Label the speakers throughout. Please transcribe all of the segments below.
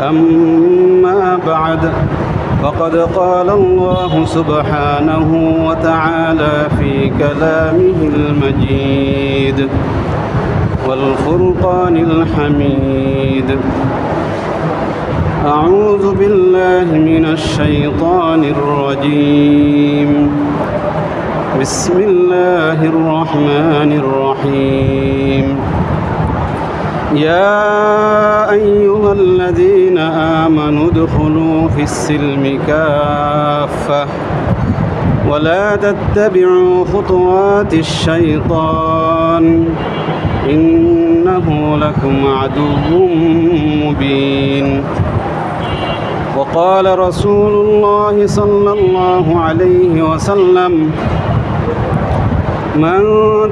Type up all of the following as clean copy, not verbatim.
Speaker 1: أما بعد فقد قال الله سبحانه وتعالى في كلامه المجيد والفرقان الحميد: أعوذ بالله من الشيطان الرجيم. بسم الله الرحمن الرحيم. يا أيها الذين آمنوا ادخلوا في السلم كافة ولا تتبعوا خطوات الشيطان إنه لكم عدو مبين. وقال رسول الله صلى الله عليه وسلم: من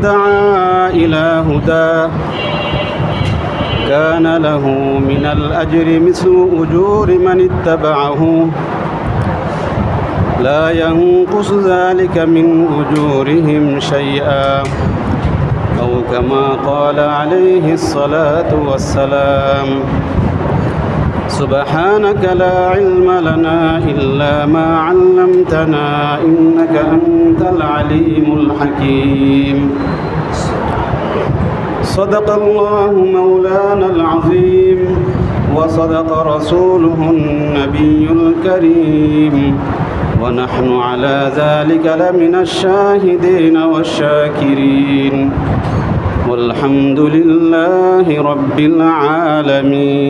Speaker 1: دعا إلى هدى كان له من الأجر مثل أجور من اتبعه لا ينقص ذلك من أجورهم شيئا، أو كما قال عليه الصلاة والسلام. سبحانك لا علم لنا إلا ما علمتنا إنك أنت العليم الحكيم. صدق الله مولانا العظيم وصدق رسوله النبي الكريم، ونحن على ذلك لمن الشاهدين والشاكرين، والحمد لله رب العالمين.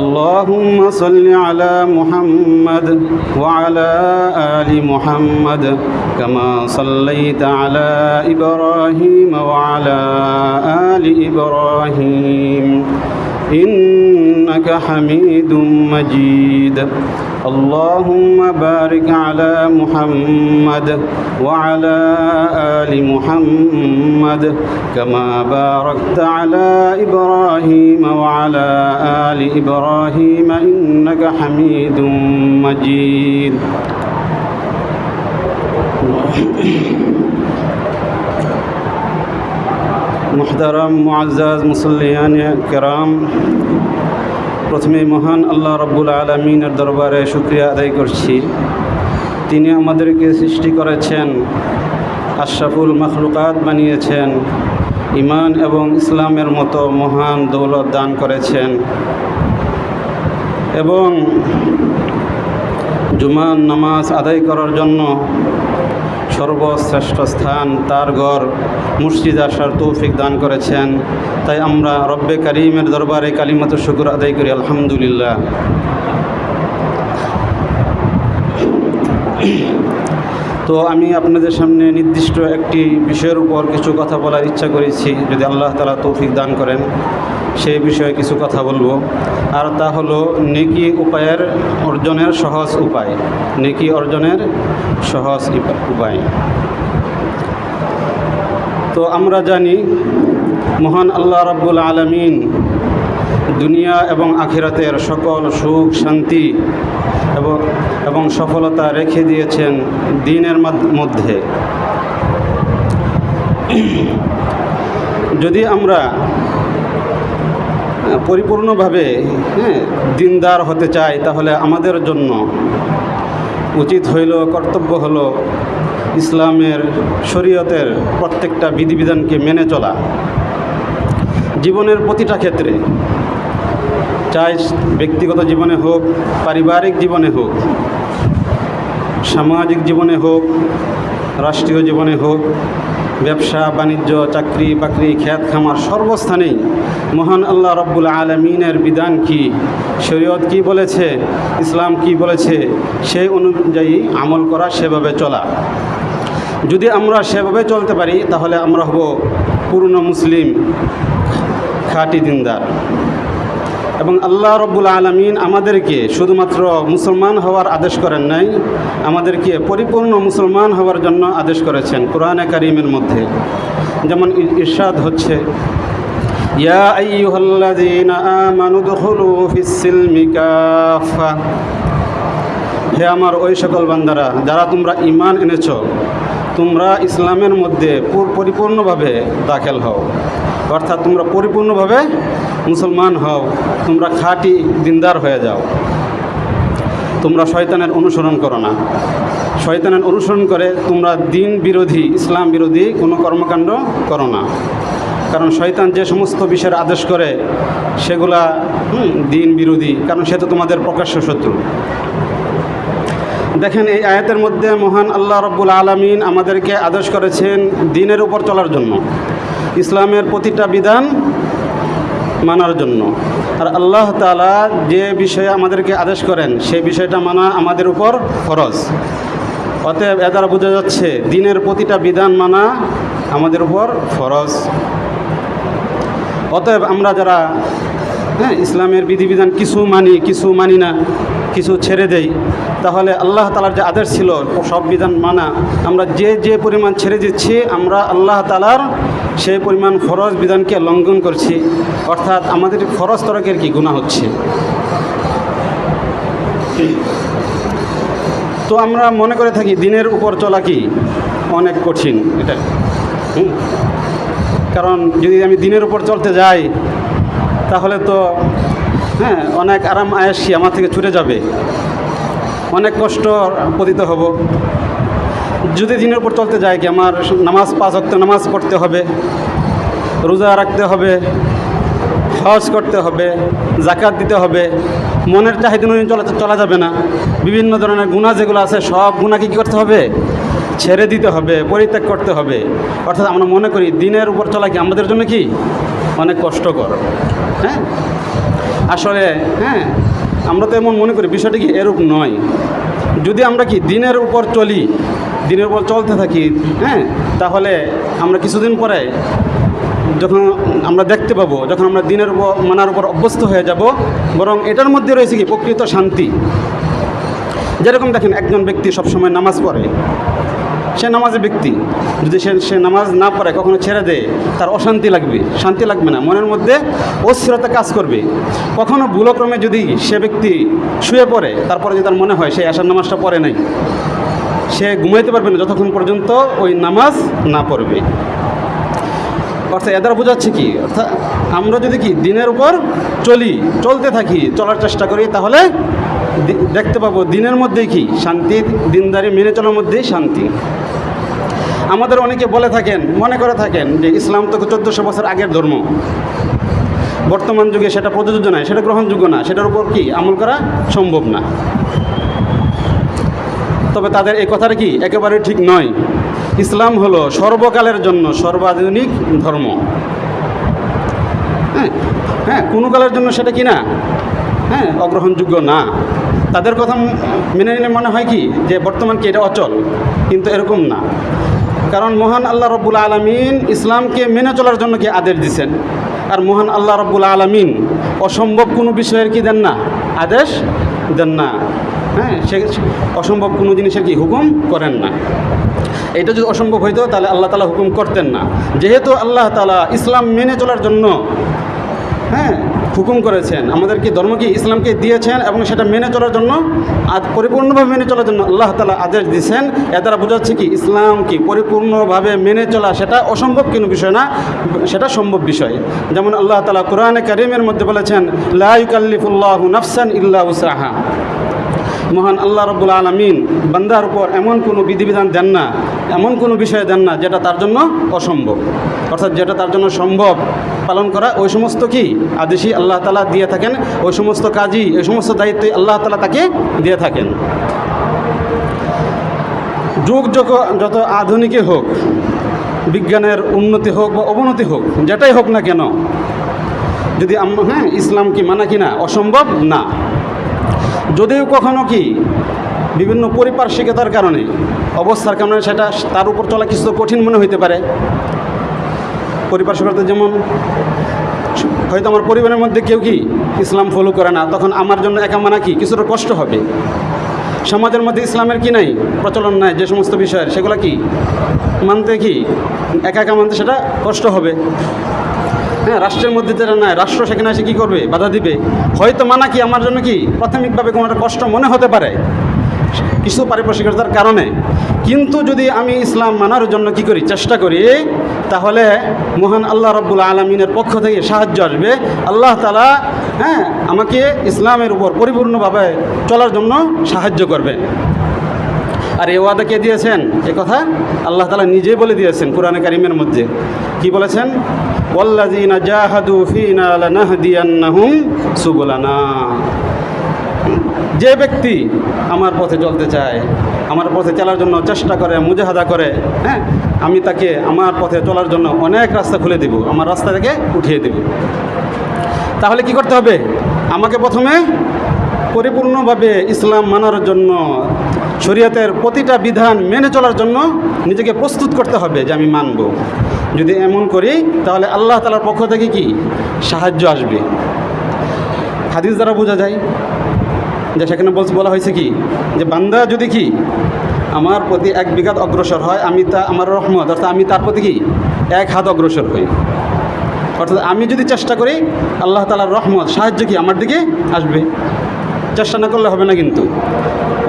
Speaker 1: اللهم صل على محمد وعلى آل محمد كما صليت على إبراهيم وعلى آل إبراهيم إنك حميد مجيد. اللهم بارك على محمد وعلى آل محمد كما باركت على إبراهيم وعلى آل إبراهيم إنك حميد مجيد. মুহতারাম মুআজ্জাজ মুসল্লিয়ান কিরাম, প্রথমে মহান আল্লাহ রাব্বুল আলামিনের দরবারে শুকরিয়া আদায় করছি। তিনি আমাদেরকে সৃষ্টি করেছেন, আশরাফুল মাখলুকাত বানিয়েছেন, ঈমান এবং ইসলামের মতো মহান দৌলত দান করেছেন এবং জুমার নামাজ আদায় করার জন্য সর্বশ্রেষ্ঠ স্থান তার ঘর মসজিদ আসার তৌফিক দান করেছেন। তাই আমরা রব্বে কারিমের দরবারে কালিমাতুশ শুকর আদায় করি, আলহামদুলিল্লাহ। তো আমি আপনাদের সামনে নির্দিষ্ট একটি বিষয়ের উপর কিছু কথা বলার ইচ্ছা করেছি, যদি আল্লাহ তাআলা তৌফিক দান করেন সেই বিষয়ে কিছু কথা বলবো। আর তা হলো নেকি অর্জনের সহজ উপায়। নেকি অর্জনের সহজ উপায়। তো আমরা জানি মহান আল্লাহ রাব্বুল আলামিন দুনিয়া এবং আখিরাতের সকল সুখ শান্তি এবং সফলতা রেখে দিয়েছেন দ্বীনের মধ্যে। যদি আমরা পরিপূর্ণভাবে দিনদার হতে চাই, তাহলে আমাদের জন্য উচিত হইল, কর্তব্য হলো ইসলামের শরীয়তের প্রত্যেকটা বিধিবিধানকে মেনে চলা। জীবনের প্রতিটা ক্ষেত্রে, চাই ব্যক্তিগত জীবনে হোক, পারিবারিক জীবনে হোক, সামাজিক জীবনে হোক, রাষ্ট্রীয় জীবনে হোক, ব্যবসা বাণিজ্য, চাকরি বাকরি, খেত খামার, সর্বস্থানেই মহান আল্লাহ রাব্বুল আলামিনের বিধান কি, শরীয়ত কি বলেছে, ইসলাম কি বলেছে, সেই অনুযায়ী আমল করা, সেভাবে চলা। যদি আমরা সেভাবে চলতে পারি তাহলে আমরা হব পূর্ণ মুসলিম, খাঁটি দিনদার। এবং আল্লাহ রাব্বুল আলামিন আমাদেরকে শুধুমাত্র মুসলমান হওয়ার আদেশ করেন নাই, আমাদেরকে পরিপূর্ণ মুসলমান হওয়ার জন্য আদেশ করেছেন কোরআনে কারীমের মধ্যে। যেমন ইরশাদ হচ্ছে, ইয়া আইয়ুহাল্লাযীনা আমানু দুখুলু ফিস-সিলমি কাফা, হে আমার ওই সকল বান্দারা যারা তোমরা ঈমান এনেছো, তোমরা ইসলামের মধ্যে পরিপূর্ণভাবে দাখিল হও, অর্থাৎ তোমরা পরিপূর্ণভাবে মুসলমান হও, তোমরা খাঁটি দিনদার হয়ে যাও। তোমরা শয়তানের অনুসরণ করো না। শয়তানের অনুসরণ করে তোমরা দিন বিরোধী, ইসলাম বিরোধী কোনো কর্মকাণ্ড করো না। কারণ শয়তান যে সমস্ত বিষয়ের আদেশ করে সেগুলা দিন বিরোধী, কারণ সে তো তোমাদের প্রকাশ্য শত্রু। দেখেন, এই আয়াতের মধ্যে মহান আল্লাহ রব্বুল আলামিন আমাদেরকে আদেশ করেছেন দ্বীনের উপর চলার জন্য, ইসলামের প্রতিটা বিধান মানার জন্য। আর আল্লাহ তাআলা যে বিষয়ে আমাদেরকে আদেশ করেন সেই বিষয়টা মানা আমাদের উপর ফরজ। অতএব এ দ্বারা বোঝা যাচ্ছে দ্বীনের প্রতিটা বিধান মানা আমাদের উপর ফরজ। অতএব আমরা যারা ইসলামের বিধিবিধান কিছু মানি, কিছু মানি না, কিছু ছেড়ে দেই, তাহলে আল্লাহ তাআলার যে আদেশ ছিল সব বিধান মানা, আমরা যে পরিমাণ ছেড়ে দিচ্ছি, আমরা আল্লাহ তাআলার সেই পরিমাণ ফরজ বিধানকে লঙ্ঘন করছি, অর্থাৎ আমাদের ফরজ তরকের কি গুনাহ হচ্ছে। তো আমরা মনে করে থাকি দ্বীনের উপর চলা কি অনেক কঠিন, এটা কারণ যদি আমি দ্বীনের উপর চলতে যাই তাহলে তো অনেক আরাম আয়েশি আমার থেকে ছুটে যাবে, অনেক কষ্ট পতিত হব। যদি দ্বীনের উপর চলতে যাই কি আমার নামাজ 5 ওয়াক্ত নামাজ পড়তে হবে, রোজা রাখতে হবে, হজ করতে হবে, যাকাত দিতে হবে, মনের চাহিদা অনুযায়ী চলা যাবে না। বিভিন্ন ধরনের গুনাহ যেগুলো আছে সব গুনাহকে কী করতে হবে, ছেড়ে দিতে হবে, পরিত্যাগ করতে হবে। অর্থাৎ আমরা মনে করি দ্বীনের উপর চলা কি আমাদের জন্য কি অনেক কষ্টকর। আসলে আমরা তো এমন মনে করি, বিষয়টা কি এরূপ নয়। যদি আমরা কি দ্বীনের উপর চলি, দ্বীনের উপর চলতে থাকি, তাহলে আমরা কিছুদিন পরে যখন আমরা দেখতে পাবো, যখন আমরা দ্বীনের উপর মানার উপর অভ্যস্ত হয়ে যাব, বরং এটার মধ্যে রয়েছে কি প্রকৃত শান্তি। যেরকম দেখেন, একজন ব্যক্তি সবসময় নামাজ পড়ে, সে নামাজের ব্যক্তি, যদি সে নামাজ না পড়ে কখনো ছেড়ে দেয়, তার অশান্তি লাগবে, শান্তি লাগবে না, মনের মধ্যে অস্থিরতা কাজ করবে। কখনো ভুলক্রমে যদি সে ব্যক্তি শুয়ে পড়ে, তারপরে যদি তার মনে হয় সে এশার নামাজটা পড়ে নাই, সে ঘুমাইতে পারবে না যতক্ষণ পর্যন্ত ওই নামাজ না পড়বে। অর্থাৎ এদের বোঝাচ্ছে কি, অর্থাৎ আমরা যদি কি দ্বীনের উপর চলতে থাকি, চলার চেষ্টা করি, তাহলে দেখতে পাবো দ্বীনের মধ্যেই কি শান্তি, দ্বীনদারি মেনে চলার মধ্যেই শান্তি। আমাদের অনেকে বলে থাকেন, মনে করে থাকেন যে ইসলাম তো 1400 বছর আগের ধর্ম, বর্তমান যুগে সেটা প্রযোজ্য নয়, সেটা গ্রহণযোগ্য না, সেটার উপর কি আমল করা সম্ভব না। তবে তাদের এই কথাটা কি একেবারে ঠিক নয়। ইসলাম হলো সর্বকালের জন্য সর্বাধুনিক ধর্ম। কোনো কালের জন্য সেটা কি না অগ্রহণযোগ্য না। তাদের কথা মেনে নিলে মনে হয় কি যে বর্তমান কি এটা অচল, কিন্তু এরকম না। কারণ মহান আল্লাহ রব্বুল আলামিন ইসলামকে মেনে চলার জন্য কি আদেশ দিচ্ছেন, আর মহান আল্লাহ রব্বুল আলামিন অসম্ভব কোনো বিষয়ের কি দেন না, আদেশ দেন না। সে অসম্ভব কোনো জিনিসের কি হুকুম করেন না। এটা যদি অসম্ভব হইতো তাহলে আল্লাহ তাআলা হুকুম করতেন না। যেহেতু আল্লাহ তাআলা ইসলাম মেনে চলার জন্য হুকুম করেছেন, আমাদেরকে ধর্মকে ইসলামকে দিয়েছেন এবং সেটা মেনে চলার জন্য, পরিপূর্ণভাবে মেনে চলার জন্য আল্লাহ তাআলা আদেশ দিয়েছেন। এ দ্বারা বোঝাচ্ছে কি ইসলাম কি পরিপূর্ণভাবে মেনে চলা সেটা অসম্ভব কোনো বিষয় না, সেটা সম্ভব বিষয়। যেমন আল্লাহ তাআলা কোরআনে কারীমের মধ্যে বলেছেন, লা ইউকাল্লিফুল্লাহু নাফসান ইল্লা উসআহা। মহান আল্লাহ রব্বুল আলামিন বান্দার উপর এমন কোনো বিধিবিধান দেন না, এমন কোনো বিষয় দেন না যেটা তার জন্য অসম্ভব। অর্থাৎ যেটা তার জন্য সম্ভব পালন করা, ওই সমস্ত কি আদেশই আল্লাহ তাআলা দিয়ে থাকেন, ওই সমস্ত কাজই, ওই সমস্ত দায়িত্বই আল্লাহ তাআলা তাকে দিয়ে থাকেন। যুগ যত আধুনিকই হোক, বিজ্ঞানের উন্নতি হোক বা অবনতি হোক, যেটাই হোক না কেন, যদি আমরা ইসলাম কি মানা কিনা অসম্ভব না। যদিও কখনো কি বিভিন্ন পারিপার্শ্বিকতার কারণে, অবস্থার কারণে সেটা তার উপর চলা কিছু কঠিন মনে হইতে পারে। পারিপার্শ্বিকতা যেমন হয়তো আমার পরিবারের মধ্যে কেউ কি ইসলাম ফলো করে না, তখন আমার জন্য একা মানা কি কিছুটা কষ্ট হবে। সমাজের মধ্যে ইসলামের কি নাই, প্রচলন নাই যে সমস্ত বিষয়ের, সেগুলো কি মানতে কি একা মানতে সেটা কষ্ট হবে। রাষ্ট্রের মধ্যে যেটা নাই, রাষ্ট্র সেখানে এসে কী করবে, বাধা দিবে। হয়তো মানা কি আমার জন্য কি প্রাথমিকভাবে কোনো একটা কষ্ট মনে হতে পারে, কিছু পারিপার্শ্বিকতার কারণে। কিন্তু যদি আমি ইসলাম মানার জন্য কি করি, চেষ্টা করি, তাহলে মহান আল্লাহ রাব্বুল আলামিনের পক্ষ থেকে সাহায্য আসবে। আল্লাহ তাআলা আমাকে ইসলামের উপর পরিপূর্ণভাবে চলার জন্য সাহায্য করবে। আর এ ওয়াদা কে দিয়েছেন? এ কথা আল্লাহ তাআলা নিজেই বলে দিয়েছেন কোরআনে কারিমের মধ্যে। কি বলেছেন? ওয়াল্লাযীনা জাহাদু ফীনা লানাহদিয়ান্নাহুম সুবুলানা। যে ব্যক্তি আমার পথে চলতে চায়, আমার পথে চলার জন্য চেষ্টা করে, মুজাহাদা করে, আমি তাকে আমার পথে চলার জন্য অনেক রাস্তা খুলে দেব, আমার রাস্তা থেকে উঠিয়ে দেব। তাহলে কি করতে হবে? আমাকে প্রথমে পরিপূর্ণভাবে ইসলাম মানার জন্য, শরীয়তের প্রতিটা বিধান মেনে চলার জন্য নিজেকে প্রস্তুত করতে হবে যে আমি মানব। যদি এমন করি তাহলে আল্লাহ তাআলার পক্ষ থেকে কি সাহায্য আসবে। হাদিস দ্বারা বোঝা যায় যে সেখানে বলা হয়েছে কি, যে বান্দা যদি কি আমার প্রতি 1 বিঘাত অগ্রসর হয়, আমার রহমত, অর্থাৎ আমি তার প্রতি কি 1 হাত অগ্রসর হই। অর্থাৎ আমি যদি চেষ্টা করি, আল্লাহ তাআলার রহমত, সাহায্য কি আমার দিকে আসবে। চেষ্টা না করলে হবে না। কিন্তু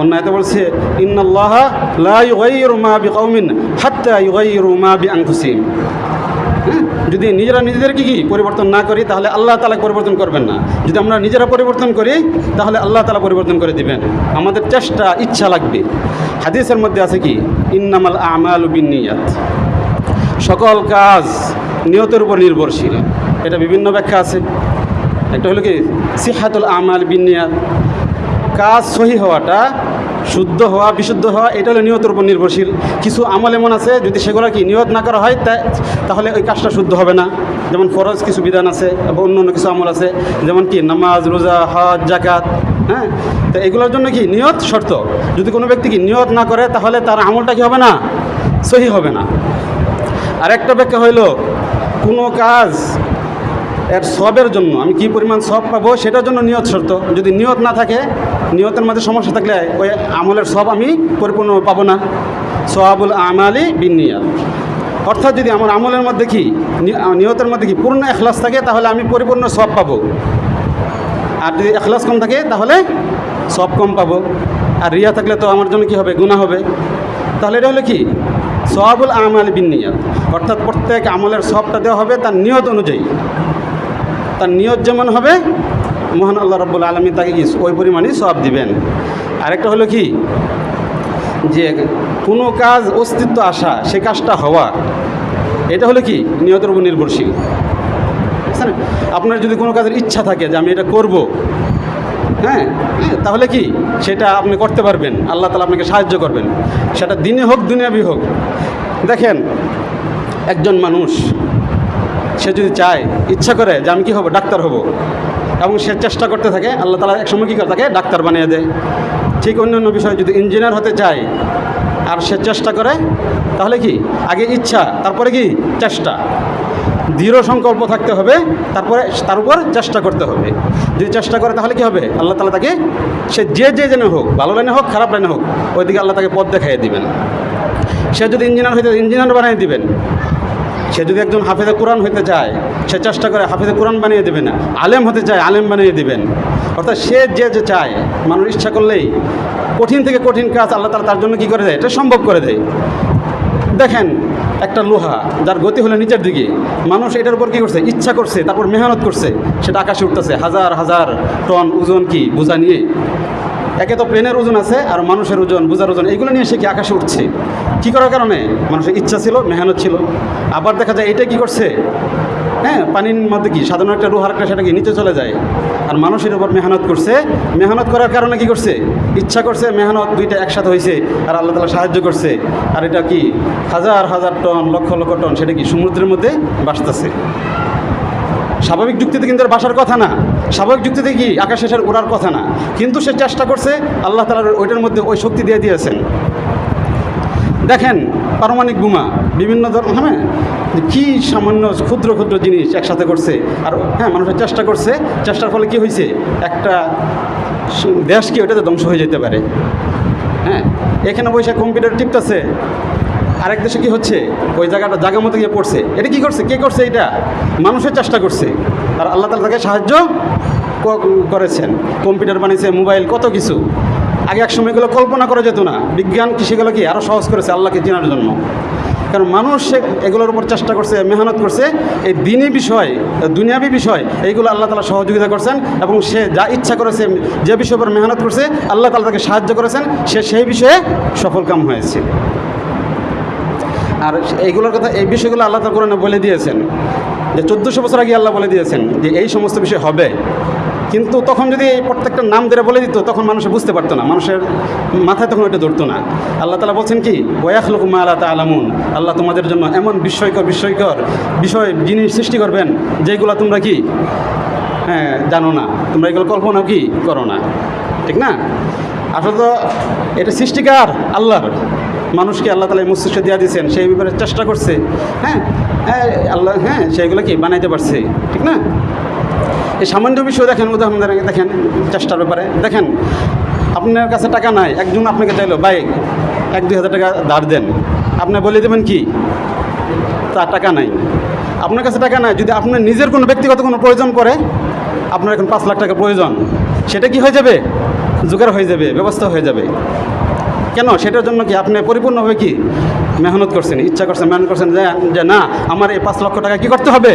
Speaker 1: অন্য আয়াতে বলছে, ইন্নাল্লাহা লা ইউগাইয়িরু মা বিকাউমিন হাত্তা ইউগাইয়িরু মা বিআনফুসিহিম। যদি নিজেরা নিজেদেরকে কি পরিবর্তন না করি, তাহলে আল্লাহ তাআলা পরিবর্তন করবেন না। যদি আমরা নিজেরা পরিবর্তন করি, তাহলে আল্লাহ তাআলা পরিবর্তন করে দিবেন। আমাদের চেষ্টা, ইচ্ছা লাগবে। হাদিসের মধ্যে আছে কি, ইন্নামাল আমালু বিন্নিয়াত। সকল কাজ নিয়তের উপর নির্ভরশীল। এটা বিভিন্ন ব্যাখ্যা আছে। একটা হলো কি সিহাতুল আমাল বিন্নিয়াত, কাজ সহি হওয়াটা, শুদ্ধ হওয়া, বিশুদ্ধ হওয়া, এটা হলো নিয়তের উপর নির্ভরশীল। কিছু আমল এমন আছে যদি সেগুলো কি নিয়ত না করা হয়, তাহলে ওই কাজটা শুদ্ধ হবে না। যেমন ফরজ কিছু বিধান আছে এবং অন্য কিছু আমল আছে, যেমন কি নামাজ, রোজা, হজ, যাকাত। তো এগুলোর জন্য কি নিয়ত শর্ত। যদি কোনো ব্যক্তি কি নিয়ত না করে, তাহলে তার আমলটা কি হবে না, সহি হবে না। আরেকটা ব্যাখ্যা হইল, কোনো কাজ এর সবের জন্য আমি কি পরিমাণ সব পাবো সেটার জন্য নিয়ত শর্ত। যদি নিয়ত না থাকে, নিয়তের মধ্যে সমস্যা থাকলে ওই আমলের সব আমি পরিপূর্ণ পাবো না। সওয়াবুল আমালি বিন্নিয়াত। অর্থাৎ যদি আমার আমলের মধ্যে কি নিয়তের মধ্যে কি পূর্ণ ইখলাস থাকে, তাহলে আমি পরিপূর্ণ সব পাবো। আর যদি ইখলাস কম থাকে, তাহলে সব কম পাবো। আর রিয়া থাকলে তো আমার জন্য কি হবে, গুনাহ হবে। তাহলে এটা হলো কি সওয়াবুল আমালি বিন্নিয়াত। অর্থাৎ প্রত্যেক আমলের সবটা দেওয়া হবে তার নিয়ত অনুযায়ী। তার নিয়ত যেমন হবে, মহান আল্লাহ রাব্বুল আলামিন তাকে কি ওই পরিমাণই সওয়াব দিবেন। আরেকটা হলো কি, যে কোনো কাজ অস্তিত্ব আসা, সে কাজটা হওয়া, এটা হলো কি নিয়তের উপর নির্ভরশীল। বুঝছেন? আপনার যদি কোনো কাজের ইচ্ছা থাকে যে আমি এটা করব, তাহলে কি সেটা আপনি করতে পারবেন। আল্লাহ তাআলা আপনাকে সাহায্য করবেন, সেটা দিনে হোক দুনিয়াবি হোক। দেখেন, একজন মানুষ সে যদি চায়, ইচ্ছা করে যে আমি কি হব, ডাক্তার হব, এবং সে চেষ্টা করতে থাকে, আল্লাহ তাআলা এক সময় কী করে তাকে ডাক্তার বানিয়ে দেয়। ঠিক অন্যান্য বিষয় যদি ইঞ্জিনিয়ার হতে চায় আর সে চেষ্টা করে, তাহলে কি আগে ইচ্ছা, তারপরে কি চেষ্টা, দৃঢ় সংকল্প থাকতে হবে, তারপরে তার উপর চেষ্টা করতে হবে। যদি চেষ্টা করে তাহলে কি হবে, আল্লাহ তাআলা তাকে, সে যে যেন হোক, ভালো লাইনে হোক খারাপ লাইনে হোক, ওইদিকে আল্লাহ তাকে পথ দেখাইয়ে দিবেন। সে যদি ইঞ্জিনিয়ার হইতে ইঞ্জিনিয়ার বানিয়ে দিবেন। সে যদি একজন হাফেজে কোরআন হতে চায়, সে চেষ্টা করে হাফেজে কোরআন বানিয়ে দেবেন। আলেম হতে চায়, আলেম বানিয়ে দিবেন। অর্থাৎ সে যে চায়, মানুষ ইচ্ছা করলেই কঠিন থেকে কঠিন কাজ আল্লাহ তাআলা তার জন্য কী করে দেয়, এটা সম্ভব করে দেয়। দেখেন, একটা লোহা যার গতি হলো নিচের দিকে, মানুষ এটার উপর কী করছে, ইচ্ছা করছে, তারপর মেহনত করছে, সেটা আকাশে উঠতেছে, হাজার হাজার টন ওজন কি বোঝা নিয়ে। একে তো প্লেনের ওজন আছে, আর মানুষের ওজন, বোঝার ওজন, এইগুলো নিয়ে সে কি আকাশে উঠছে। কী করার কারণে? মানুষের ইচ্ছা ছিল, মেহনত ছিল। আবার দেখা যায় এটা কি করছে, পানির মধ্যে কি সাধারণ একটা রুহার একটা, সেটা কি নিচে চলে যায়। আর মানুষের উপর মেহনত করছে, মেহনত করার কারণে কি করছে, ইচ্ছা করছে, মেহনত, দুইটা একসাথে হয়েছে, আর আল্লাহ তাআলা সাহায্য করছে। আর এটা কি হাজার হাজার টন, লক্ষ লক্ষ টন, সেটা কি সমুদ্রের মধ্যে ভাসতেছে। স্বাভাবিক যুক্তিতে কিন্তু বাসার কথা না, স্বাভাবিক যুক্তিতে কি আকাশে এসে ওড়ার কথা না, কিন্তু সে চেষ্টা করছে, আল্লাহ তাআলা ওইটার মধ্যে ওই শক্তি দিয়ে দিয়েছেন। দেখেন, পারমাণবিক বোমা, বিভিন্ন ধরনের কি সামান্য ক্ষুদ্র ক্ষুদ্র জিনিস একসাথে করছে, আর মানুষের চেষ্টা করছে, চেষ্টার ফলে কি হয়েছে, একটা দেশ কি ওইটাতে ধ্বংস হয়ে যেতে পারে। এখানে বসে কম্পিউটার টিপতেছে, আরেক দেশে কি হচ্ছে, ওই জায়গাটা জায়গা মতো গিয়ে পড়ছে। এটা কি করছে, কে করছে, এটা মানুষের চেষ্টা করছে, আর আল্লাহ তাআলা তাকে সাহায্য করেছেন। কম্পিউটার বানিয়েছে, মোবাইল, কত কিছু। আগে এক সময় এগুলো কল্পনা করা যেত না। বিজ্ঞান কি সেগুলো কি আরও সহজ করেছে আল্লাহকে চেনার জন্য। কারণ মানুষ এগুলোর উপর চেষ্টা করছে, মেহনত করছে, এই দিনী বিষয়, দুনিয়াবী বিষয় এইগুলো আল্লাহ তাআলা সহযোগিতা করছেন, এবং সে যা ইচ্ছা করেছে, যে বিষয়ের উপর মেহনত করছে আল্লাহ তাআলা তাকে সাহায্য করেছেন, সে সেই বিষয়ে সফলকাম হয়েছে। আর এইগুলোর কথা, এই বিষয়গুলো আল্লাহ তাআলা কোরআনে বলে দিয়েছেন, যে 1400 বছর আগে আল্লাহ বলে দিয়েছেন যে এই সমস্ত বিষয় হবে। কিন্তু তখন যদি এই প্রত্যেকটা নাম ধরে বলে দিত, তখন মানুষ বুঝতে পারতো না, মানুষের মাথায় তখন ওইটা ধরতো না। আল্লাহ তাআলা বলছেন কি, ওয়ায়াখলুকু মা লা তা'লামুন, আল্লাহ তোমাদের জন্য এমন বিস্ময়কর বিষয় জিনিস সৃষ্টি করবেন যেগুলো তোমরা কি জানো না, তোমরা এগুলো কল্পনা কি করো না, ঠিক না? আসলে তো এটা সৃষ্টিকার আল্লাহর, মানুষকে আল্লাহ তাআলা মস্তিষ্ক দিয়ে দিয়েছেন, সেই ব্যাপারে চেষ্টা করছে, আল্লাহ সেইগুলো কি বানাইতে পারছে, ঠিক না? এই সামান্য বিষয় দেখেন, উদাহরণ দেখেন চেষ্টার ব্যাপারে। দেখেন আপনার কাছে টাকা নাই, একজন আপনাকে চাইলো ভাই 1-2 হাজার টাকা ধার দেন, আপনি বলে দেবেন কি তার টাকা নাই। আপনার কাছে টাকা নাই, যদি আপনার নিজের কোনো ব্যক্তিগত কোনো প্রয়োজন পড়ে, আপনার এখন 5 লাখ টাকা প্রয়োজন, সেটা কি হয়ে যাবে? জোগাড় হয়ে যাবে, ব্যবস্থা হয়ে যাবে। কেন? সেটার জন্য কি আপনি পরিপূর্ণভাবে কি মেহনত করছেন, ইচ্ছা করছেন, মেহনত করছেন যে না আমার এই 5 লক্ষ টাকা কী করতে হবে,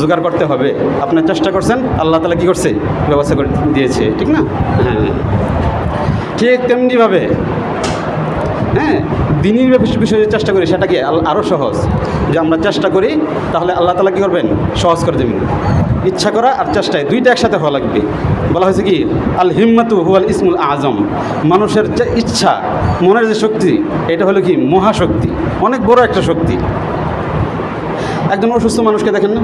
Speaker 1: জোগাড় করতে হবে। আপনি চেষ্টা করছেন, আল্লাহ তাআলা কী করছে, ব্যবস্থা করে দিয়েছে, ঠিক না? ঠিক তেমনিভাবে দিনের বিষয়ে চেষ্টা করি, সেটা কি আরও সহজ, যে আমরা চেষ্টা করি তাহলে আল্লাহ তাআলা কী করবেন, সহজ করে দেবেন। ইচ্ছা করা আর চেষ্টায় দুইটা একসাথে হওয়া লাগবে। বলা হয়েছে কি, আল হিম্মাতু হুয়াল ইসমুল আজম, মানুষের যে ইচ্ছা, মনের যে শক্তি, এটা হলো কি মহাশক্তি, অনেক বড় একটা শক্তি। একজন অসুস্থ মানুষকে দেখেন না,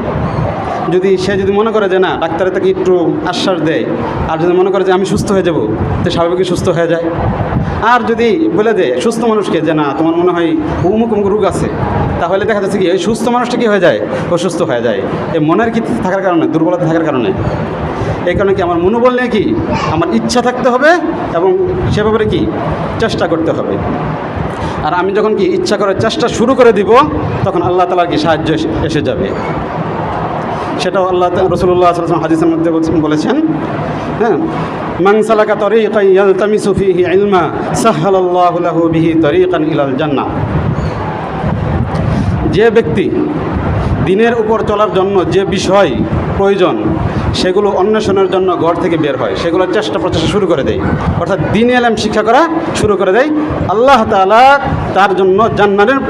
Speaker 1: যদি মনে করে যে না, ডাক্তারে তাকে একটু আশ্বাস দেয়, আর যদি মনে করে যে আমি সুস্থ হয়ে যাব, তো স্বাভাবিকই সুস্থ হয়ে যায়। আর যদি বলে দেয় সুস্থ মানুষকে যে না, তোমার মনে হয় অমুক রোগ আছে, তাহলে দেখা যাচ্ছে কি এই সুস্থ মানুষটা কী হয়ে যায়, অসুস্থ হয়ে যায়। এই মনের কি থাকার কারণে, দুর্বলতা থাকার কারণে। এই কারণে কি আমার মনোবল নিয়ে কি আমার ইচ্ছা থাকতে হবে, এবং সে ব্যাপারে কি চেষ্টা করতে হবে। আর আমি যখন কি ইচ্ছা করে চেষ্টা শুরু করে দিব, তখন আল্লাহ তাআলার কি সাহায্য এসে যাবে। সেটাও আল্লাহ রাসূলুল্লাহ সাল্লাল্লাহু আলাইহি ওয়াসাল্লাম হাদিসের মধ্যে বলেছেন, মান সালাকা তরিকান ইয়ালতামিসু ফীহি ইলমা সাহহালাল্লাহু লাহু বিহি তরিকান ইলাল জান্নাহ। যে ব্যক্তি দিনের উপর চলার জন্য যে বিষয় প্রয়োজন, সেগুলো অন্বেষণের জন্য ঘর থেকে বের হয়, সেগুলো চেষ্টা প্রচেষ্টা শুরু করে দেয়, অর্থাৎ দ্বীনি ইলম শিক্ষা করা শুরু করে দেয়, আল্লাহ তাআলা তার জন্য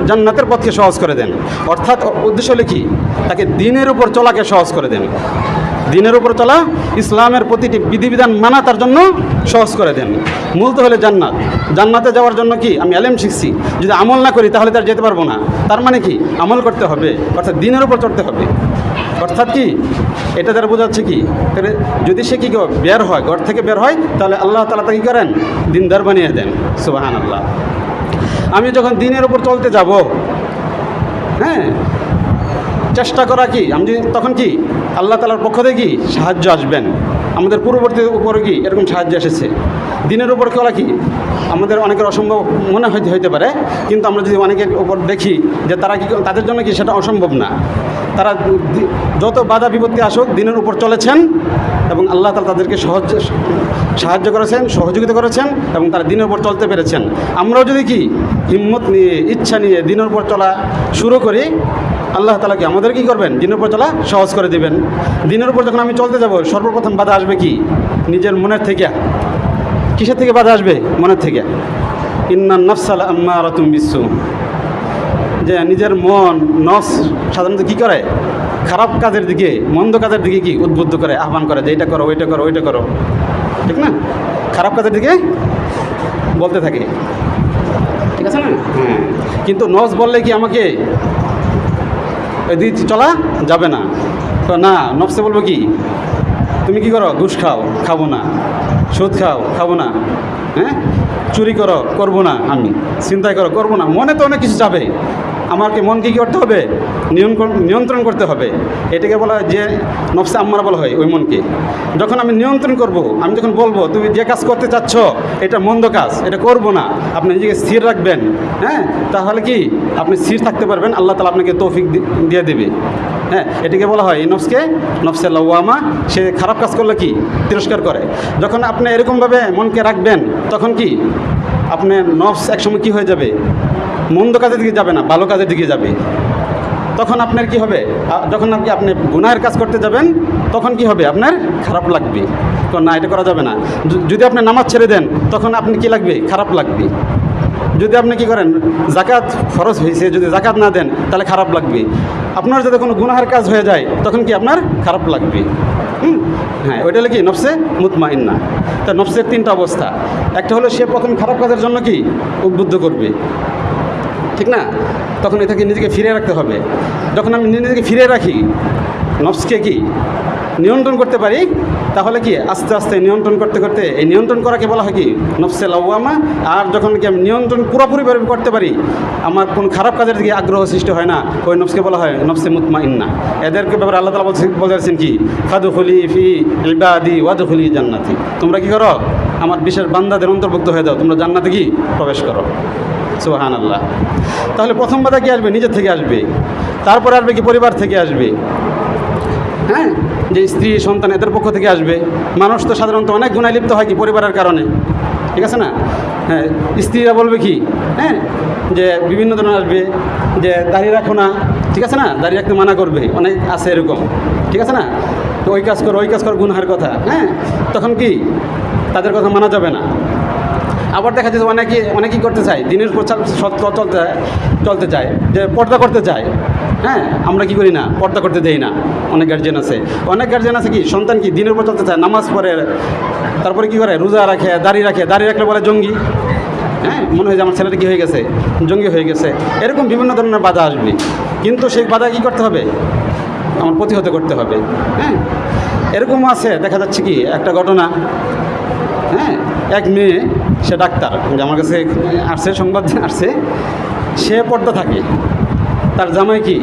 Speaker 1: জান্নাতের পথকে সহজ করে দেন। অর্থাৎ উদ্দেশ্য হলো কি, তাকে দ্বীনের উপর চলাকে সহজ করে দেন। দ্বীনের উপর চলা, ইসলামের প্রতিটি বিধিবিধান মানা তার জন্য সহজ করে দেন। মূলত হলে জান্নাতে যাওয়ার জন্য কি আমি ইলম শিখছি, যদি আমল না করি তাহলে তার যেতে পারবো না। তার মানে কি আমল করতে হবে, অর্থাৎ দ্বীনের উপর চড়তে হবে। অর্থাৎ কি এটা দ্বারা বোঝাচ্ছে কি, যদি সে কি বের হয়, ঘর থেকে বের হয়, তাহলে আল্লাহ তাআলা তাকে কী করেন, দিনদার বানিয়ে দেন। সুবহানাল্লাহ। আমি যখন দ্বীনের উপর চলতে যাব, চেষ্টা করা কি, আমি তখন কি আল্লাহ তাআলার পক্ষ থেকে কি সাহায্য আসবেন। আমাদের পূর্ববর্তী উপরে কি এরকম সাহায্য এসেছে। দিনের উপর করা কি আমাদের অনেকের অসম্ভব মনে হইতে পারে, কিন্তু আমরা যদি অনেকের উপর দেখি যে তারা কি, তাদের জন্য কি সেটা অসম্ভব না। তারা যত বাধা বিপত্তি আসুক দিনের উপর চলেছেন, এবং আল্লাহ তাআলা তাদেরকে সাহায্য করেছেন, সহযোগিতা করেছেন, এবং তারা দিনের উপর চলতে পেরেছেন। আমরাও যদি কি হিম্মত নিয়ে, ইচ্ছা নিয়ে দিনের উপর চলা শুরু করি, আল্লাহ তাআলা কি আমাদের কী করবেন, দিনের উপর চলা সহজ করে দিবেন। দিনের উপর যখন আমি চলতে যাব, সর্বপ্রথম বাধা আসবে কি, নিজের মনের থেকে। কিসের থেকে বাধা আসবে? মনের থেকে। ইন্নান নাফসা লাআম্মারাতুম বিসসু, যে নিজের মন, নফস সাধারণত কী করে, খারাপ কাজের দিকে, মন্দ কাজের দিকে কি উদ্বুদ্ধ করে, আহ্বান করে যে এটা করো, ওইটা করো, ওইটা করো, ঠিক না? খারাপ কাজের দিকে বলতে থাকে, ঠিক আছে না? কিন্তু নফস বললে কি আমাকে এদিকে চলা যাবে না, তো না, নফসে বলবো কি, তুমি কি করো, ঘুষ খাও, খাবো না, সুদ খাও, খাবো না, চুরি করো, করবো না, আমি চিন্তাই করো, করবো না। মনে তো অনেক কিছু যাবে, আমাকে মনকে কী করতে হবে, নিয়ন্ত্রণ করতে হবে। এটাকে বলা হয় যে নফসে আম্মারা বলা হয় ওই মনকে। যখন আমি নিয়ন্ত্রণ করব, আমি যখন বলবো তুমি যে কাজ করতে চাচ্ছ এটা মন্দ কাজ, এটা করব না, আপনি নিজেকে স্থির রাখবেন, তাহলে কি আপনি স্থির থাকতে পারবেন, আল্লাহ তাআলা আপনাকে তৌফিক দিয়ে দেবে। হ্যাঁ, এটিকে বলা হয় এই নফসকে নফসে লাওয়ামা। সে খারাপ কাজ করলে কি তিরস্কার করে। যখন আপনি এরকমভাবে মনকে রাখবেন তখন কি আপনার নফস একসময় কি হয়ে যাবে, মন্দ কাজের দিকে যাবে না, ভালো কাজের দিকে যাবে। তখন আপনার কি হবে, যখন আপনি গুনাহের কাজ করতে যাবেন তখন কি হবে, আপনার খারাপ লাগবে, তো না এটা করা যাবে না। যদি আপনি নামাজ ছেড়ে দেন তখন আপনি কি লাগবে, খারাপ লাগবে। যদি আপনি কি করেন, জাকাত ফরজ হয়েছে, যদি জাকাত না দেন তাহলে খারাপ লাগবে। আপনার যদি কোনো গুনাহের কাজ হয়ে যায় তখন কি আপনার খারাপ লাগবে। হ্যাঁ, ওইটা হলো কি নফসে মুতমাইন্না। তা নফসের তিনটা অবস্থা। একটা হলো সে প্রথম খারাপ কাজের জন্য কি উদ্বুদ্ধ করবে, ঠিক না? তখন এ থেকে নিজেকে ফিরে রাখতে হবে। যখন আমি নিজেকে ফিরে রাখি, নফসকে কি নিয়ন্ত্রণ করতে পারি, তাহলে কি আস্তে আস্তে নিয়ন্ত্রণ করতে করতে এই নিয়ন্ত্রণ করাকে বলা হয় কি নফসে লাওয়ামা। আর যখন কি আমি নিয়ন্ত্রণ পুরোপুরিভাবে করতে পারি, আমার কোন খারাপ কাজের দিকে আগ্রহ সৃষ্টি হয় না, ওই নফসকে বলা হয় নফসে মুতমাইন্না। এদেরকে ব্যাপারে আল্লাহ তাআলা বলেছেন কি ফাদখুলি ফি ইবাদি ওয়াদখুলি জান্নাতি, তোমরা কি করো, আমার বিশেষ বান্দাদের অন্তর্ভুক্ত হয়ে যাও, তোমরা জান্নাতে কি প্রবেশ করো। সুবহানাল্লাহ। তাহলে প্রথম বাধা কি আসবে, নিজের থেকে আসবে। তারপরে আসবে কি পরিবার থেকে আসবে, হ্যাঁ, যে স্ত্রী সন্তান এদের পক্ষ থেকে আসবে। মানুষ তো সাধারণত অনেক গুনায় লিপ্ত হয় কি পরিবারের কারণে, ঠিক আছে না? হ্যাঁ, স্ত্রীরা বলবে কি, হ্যাঁ, যে বিভিন্ন ধরনের আসবে যে দাঁড়িয়ে রাখো না, ঠিক আছে না, দাঁড়িয়ে রাখতে মানা করবে, অনেক আছে এরকম, ঠিক আছে না? তো ওই কাজ কর গুনাহের কথা, হ্যাঁ, তখন কি তাদের কথা মানা যাবে না। আবার দেখা যাচ্ছে অনেকেই করতে চায়, দিনের উপর চলতে চায়, যে পর্দা করতে চায়। হ্যাঁ, আমরা কি করি না, পর্দা করতে দেই না। অনেক গার্জিয়ান আছে কি সন্তান কি দিনের উপর চলতে চায়, নামাজ পড়ে, তারপরে কি করে রোজা রাখে, দাড়ি রাখলে বলে জঙ্গি। হ্যাঁ, মনে হয় যে আমার ছেলেটা কী হয়ে গেছে, জঙ্গি হয়ে গেছে। এরকম বিভিন্ন ধরনের বাধা আসবে, কিন্তু সেই বাধা কী করতে হবে, আমার প্রতিহত করতে হবে। হ্যাঁ, এরকম আছে, দেখা যাচ্ছে কি একটা ঘটনা, হ্যাঁ, এক মেয়ে, সে ডাক্তার, যে আমার কাছে আসছে, সংবাদ আসছে, সে পর্দা থাকে, তার জামাই কি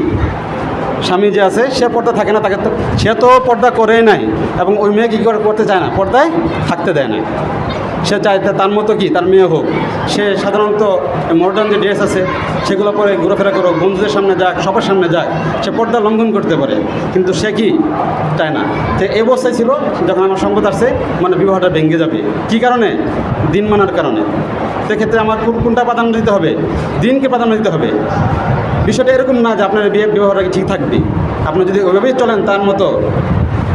Speaker 1: স্বামী যে আছে সে পর্দা থাকে না, তাকে তো সে তো পর্দা করেই নাই, এবং ওই মেয়ে কী করতে চায় না, পর্দায় থাকতে দেয় না। সে চায় তার মতো কি তার মেয়ে হোক। সে সাধারণত মডার্ন যে ড্রেস আছে সেগুলো পরে ঘোরাফেরা করুক, বন্ধুদের সামনে যাক, সবার সামনে যাক, সে পর্দা লঙ্ঘন করতে পারে, কিন্তু সে কি চায় না। তো এই অবস্থায় ছিল যখন আমার সংবাদ আসছে, মানে বিবাহটা ভেঙে যাবে। কী কারণে, দিন মানার কারণে। সেক্ষেত্রে আমার কোনটা প্রাধান্য দিতে হবে, দিনকে প্রাধান্য দিতে হবে। বিষয়টা এরকম না যে আপনার বিবাহটা ঠিক থাকবে, আপনি যদি ওইভাবেই চলেন তার মতো,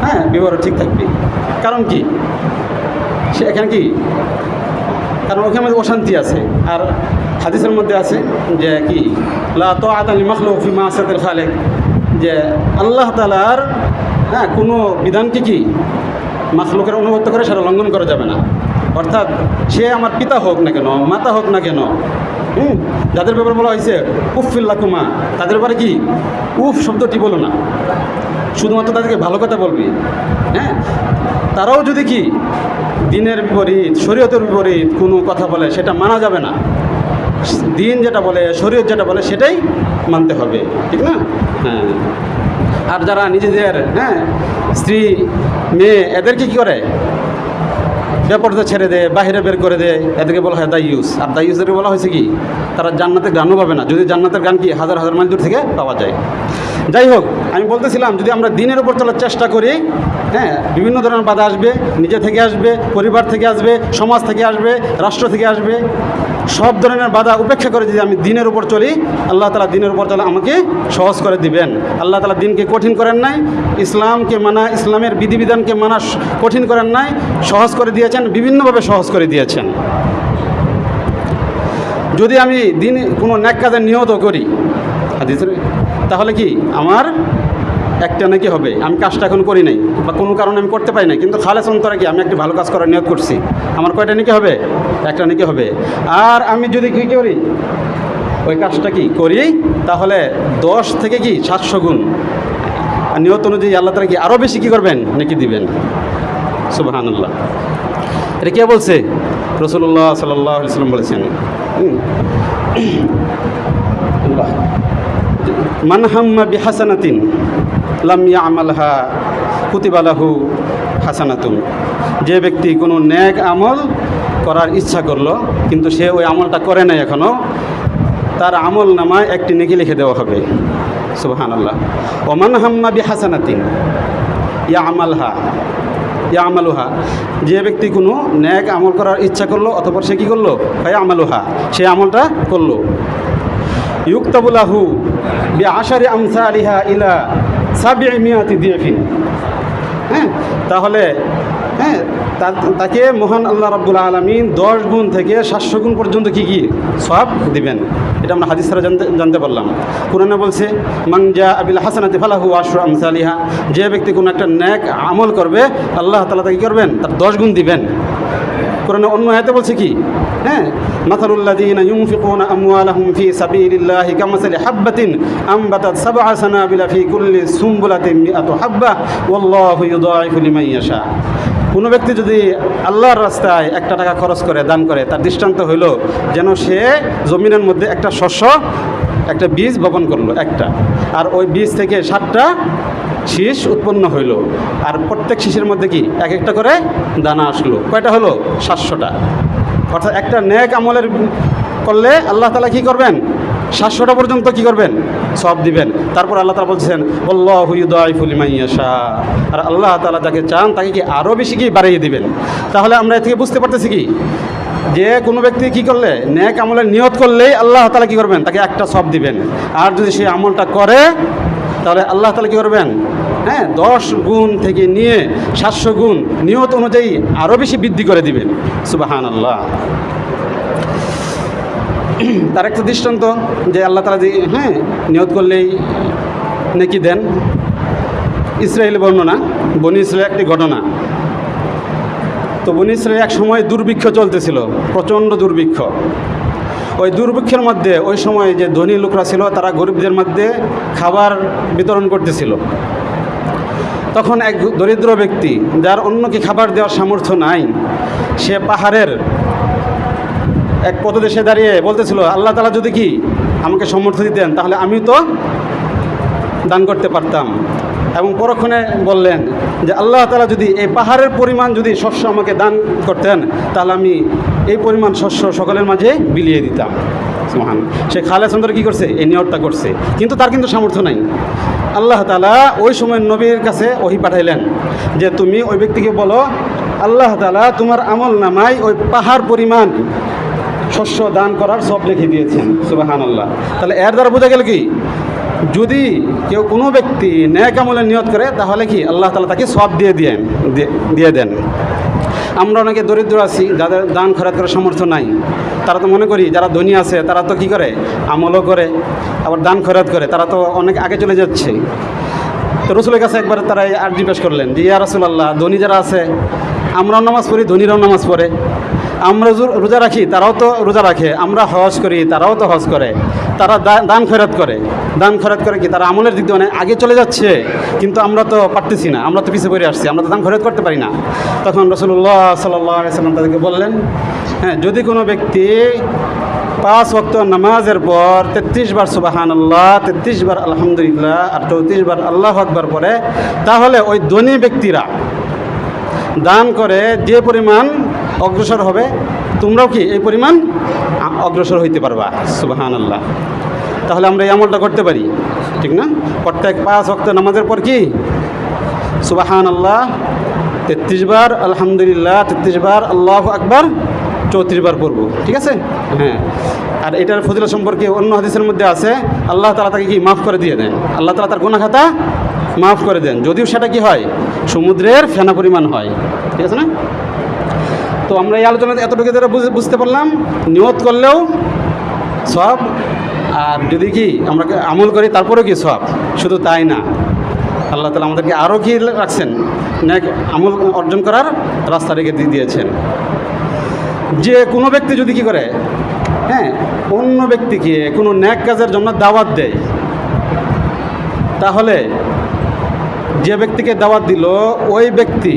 Speaker 1: হ্যাঁ, বিবাহটা ঠিক থাকবে। কারণ কি, সে এখানে কি, কারণ ওখানে অশান্তি আছে। আর হাদিসের মধ্যে আছে যে কি লা তাআতা লি মাখলুক ফি মাসিয়াতিল খালিক, যে আল্লাহ তাআলার হ্যাঁ কোনো বিধানকে কি মাখলুকের অনুগত করে সেটা লঙ্ঘন করা যাবে না। অর্থাৎ সে আমার পিতা হোক না কেন, মাতা হোক না কেন, যাদের ব্যাপারে বলা হয়েছে উফিল্লাকুমা, তাদের ব্যাপারে কি উফ শব্দটি বলো না, শুধুমাত্র তাদেরকে ভালো কথা বলবি। হ্যাঁ, তারাও যদি কি দিনের বিপরীত, শরীয়তের বিপরীত কোনো কথা বলে, সেটা মানা যাবে না। দিন যেটা বলে, শরীয়ত যেটা বলে সেটাই মানতে হবে, ঠিক না? হ্যাঁ, আর যারা নিজেদের হ্যাঁ স্ত্রী মেয়ে এদেরকে কী করে, বেপরদা ছেড়ে দেয়, বাহিরে বের করে দেয়, এদেরকে বলা হয় দাইয়ুস। আর দাইয়ুসেরকে বলা হয়েছে কি, তারা জান্নাতের গানও পাবে না, যদি জান্নাতের গান কি হাজার হাজার মাইল দূর থেকে পাওয়া যায়। যাই হোক, আমি বলতেছিলাম যদি আমরা দিনের উপর চলার চেষ্টা করি, হ্যাঁ, বিভিন্ন ধরনের বাধা আসবে, নিজে থেকে আসবে, পরিবার থেকে আসবে, সমাজ থেকে আসবে, রাষ্ট্র থেকে আসবে। সব ধরনের বাধা উপেক্ষা করে যদি আমি দিনের উপর চলি, আল্লাহ তাআলা দিনের উপর চলে আমাকে সহজ করে দিবেন। আল্লাহ তাআলা দিনকে কঠিন করেন নাই, ইসলামকে মানা, ইসলামের বিধিবিধানকে মানা কঠিন করেন নাই, সহজ করে দিয়েছেন, বিভিন্নভাবে সহজ করে দিয়েছেন। যদি আমি দিন কোনো ন্যাক কাজে নিয়ত করি তাহলে কি আমার একটা নাকি হবে, আমি কাজটা এখন করি নাই বা কোনো কারণে আমি করতে পারি না, কিন্তু খালেস অন্তরে কি আমি একটি ভালো কাজ করার নিয়ত করছি, আমার কয়টা নাকি হবে, একটা নাকি হবে। আর আমি যদি কী করি, ওই কাজটা কি করি, তাহলে 10 থেকে কি 700 গুণ আর নিয়ত অনুযায়ী আল্লাহ তাআলা কি আরও বেশি কী করবেন, নাকি দিবেন। সুবহানাল্লাহ। এটা কে বলছে, রাসূলুল্লাহ সাল্লাল্লাহু আলাইহি ওয়াসাল্লাম বলেছেন। মান হাম্মা বিহাসানাতিন লাম ইয়ামালহা কুতিবা লাহু হাসানাতুন, যে ব্যক্তি কোনো নেক আমল করার ইচ্ছা করলো কিন্তু সে ওই আমলটা করে নাই এখনও, তার আমল নামায় একটি নেকি লিখে দেওয়া হবে। সুবহানাল্লাহ। ওমান হাম্মা বিহাসানাতিন ইয়ামালুহা, যে ব্যক্তি কোনো নেক আমল করার ইচ্ছা করলো অতঃপর সে কী করলো, ইয়ামালুহা, সে আমলটা করলো, ইউক্তাবুলাহু বিআশারি আমসালিহা ইলা 700 দিফিন। হ্যাঁ, তাহলে তাকে মহান আল্লাহ রাব্বুল আলামিন 10 গুণ থেকে 700 গুণ পর্যন্ত কি সওয়াব দিবেন। এটা আমরা হাদিস দ্বারা জানতে পারলাম। কুরআনে বলছে মান জাআ বিল হাসানাতি ফালাহু আশরু আমসালিহা, যে ব্যক্তি কোনো একটা নেক আমল করবে আল্লাহ তাআলা তাকে করবেন তার 10 গুণ দিবেন। কোরআনে অন্য আয়াতে বলছে কি, মাসালুল্লাযীনা ইউনফিকুনা আমওয়ালাহুম ফি সাবিলিল্লাহি কামাসালি হাববাতিন আমবাতাত 7 সানাবিলা ফি কুল্লি সুমবুলাতিন মিআতু হাব্বা ওয়াল্লাহু ইউদাইফু লিমান ইয়াশা। কোনো ব্যক্তি যদি আল্লাহর রাস্তায় 1 টাকা খরচ করে, দান করে, তার দৃষ্টান্ত হইল যেন সে জমিনের মধ্যে একটা শস্য, একটা বীজ বপন করলো একটা, আর ওই বীজ থেকে 7টা শীষ উৎপন্ন হইল, আর প্রত্যেক শীষের মধ্যে কি একটা করে দানা আসলো। কয়টা হলো? 700টা। অর্থাৎ একটা নেক আমলের করলে আল্লাহ তাআলা কি করবেন, 700টা পর্যন্ত কি করবেন, সওয়াব দিবেন। তারপর আল্লাহ তাআলা বলছেন আল্লাহু ইউদাইফু লিমান ইয়াশা, আর আল্লাহ তাআলা যাকে চান তাকে কি আরও বেশি কি বাড়িয়ে দিবেন। তাহলে আমরা এ থেকে বুঝতে পারতেছি কি, যে কোনো ব্যক্তি কি করলে নেক আমলের নিয়ত করলেই আল্লাহ তাআলা কি করবেন, তাকে একটা সওয়াব দিবেন। আর যদি সে আমলটা করে তাহলে আল্লাহ তাআলা কী করবেন, 10 গুণ থেকে নিয়ে 700 গুণ নিয়ত অনুযায়ী আরও বেশি বৃদ্ধি করে দিবেন। সুবহানাল্লাহ। তার একটা দৃষ্টান্ত যে আল্লাহ তাআলা নিয়ত করলেই নেকি দেন। ইসরায়েল বর্ণনা, বনি ইসরায়েল একটি ঘটনা। তো বনি ইসরায়েল এক সময় দুর্ভিক্ষ চলতেছিল, প্রচণ্ড দুর্ভিক্ষ। ওই দুর্ভিক্ষের মধ্যে ওই সময় যে ধনী লোকরা ছিল তারা গরিবদের মধ্যে খাবার বিতরণ করতেছিল। তখন এক দরিদ্র ব্যক্তি, যার অন্যকে খাবার দেওয়ার সামর্থ্য নাই, সে পাহাড়ের এক পদদেশে দাঁড়িয়ে বলতেছিল, আল্লাহ তাআলা যদি কি আমাকে সামর্থ্য দিতেন তাহলে আমি তো দান করতে পারতাম। এবং পরক্ষণে বললেন যে আল্লাহ তাআলা যদি এই পাহাড়ের পরিমাণ যদি শস্য আমাকে দান করতেন তাহলে আমি এই পরিমাণ শস্য সকলের মাঝে বিলিয়ে দিতাম। সুবহান। সে খালে সুন্দর কী করছে, এই নিয়তটা করছে, কিন্তু তার কিন্তু সামর্থ্য নাই। আল্লাহ তাআলা ওই সময় নবীর কাছে ওহী পাঠাইলেন যে তুমি ওই ব্যক্তিকে বলো আল্লাহ তাআলা তোমার আমল নামায় ওই পাহাড় পরিমাণ শস্য দান করার সব লিখে দিয়েছেন। সুবহানাল্লাহ। তাহলে এর দ্বারা বোঝা গেল কি, যদি কেউ কোনো ব্যক্তি নেক আমলের নিয়ত করে তাহলে কি আল্লাহ তাআলা তাকে সওয়াব দিয়ে দেন। আমরা অনেকে দরিদ্র আছি, যাদের দান খয়রাত করার সামর্থ্য নাই, তারা তো মনে করি যারা ধনী আছে তারা তো কি করে, আমলও করে আবার দান খয়রাত করে, তারা তো অনেক আগে চলে যাচ্ছে। তো রাসূলের কাছে একবার তারা আরজি পেশ করলেন যে ইয়া রাসূলুল্লাহ, ধনী যারা আছে আমরাও নামাজ পড়ি, ধনীরাও নামাজ পড়ে, আমরা রোজা রাখি তারাও তো রোজা রাখে, আমরা হজ করি তারাও তো হজ করে, তারা দান খয়রাত করে কি তারা আমলের দিক দিয়ে অনেক আগে চলে যাচ্ছে, কিন্তু আমরা তো পারতেছি না, আমরা তো পিছিয়ে পড়ে আসছি, আমরা তো দান খয়রাত করতে পারি না। তখন রাসূলুল্লাহ সাল্লাল্লাহু আলাইহি ওয়াসাল্লাম তাদেরকে বললেন, যদি কোনো ব্যক্তি 5 ওয়াক্ত নামাজের পর 33 বার সুবহানাল্লাহ, 33 বার আলহামদুলিল্লাহ আর 34 বার আল্লাহু আকবার পড়ে, তাহলে ওই ধনী ব্যক্তিরা দান করে যে পরিমাণ অগ্রসর হবে, তোমরাও কি এই পরিমাণ অগ্রসর হইতে পারবা। সুবহানাল্লাহ। তাহলে আমরা এই আমলটা করতে পারি, ঠিক না? প্রত্যেক 5 ওয়াক্ত নামাজের পর কি সুবহানাল্লাহ 33 বার, আলহামদুলিল্লাহ 33 বার, আল্লাহু আকবার 34 বার পড়ব, ঠিক আছে? আর এটার ফজিলত সম্পর্কে অন্য হাদিসের মধ্যে আছে, আল্লাহ তাআলা তাকে কি মাফ করে দিয়ে দেন, আল্লাহ তাআলা তার গুনাহ খাতা মাফ করে দেন, যদিও সেটা কি হয়, সমুদ্রের ফেনা পরিমাণ হয়, ঠিক আছে না? তো আমরা এই আলোচনাতে এতটুকু দ্বারা বুঝতে পারলাম, নিয়ত করলেও সওয়াব, আর যদি কি আমরা আমল করি তারপরেও কি সওয়াব। শুধু তাই না, আল্লাহ তাআলা আমাদেরকে আরও কি রাখছেন, নেক আমল অর্জন করার রাস্তা রেখে দিয়েছেন। যে কোনো ব্যক্তি যদি কি করে, অন্য ব্যক্তিকে কোনো নেক কাজের জন্য দাওয়াত দেয়, তাহলে যে ব্যক্তিকে দাওয়াত দিল ওই ব্যক্তি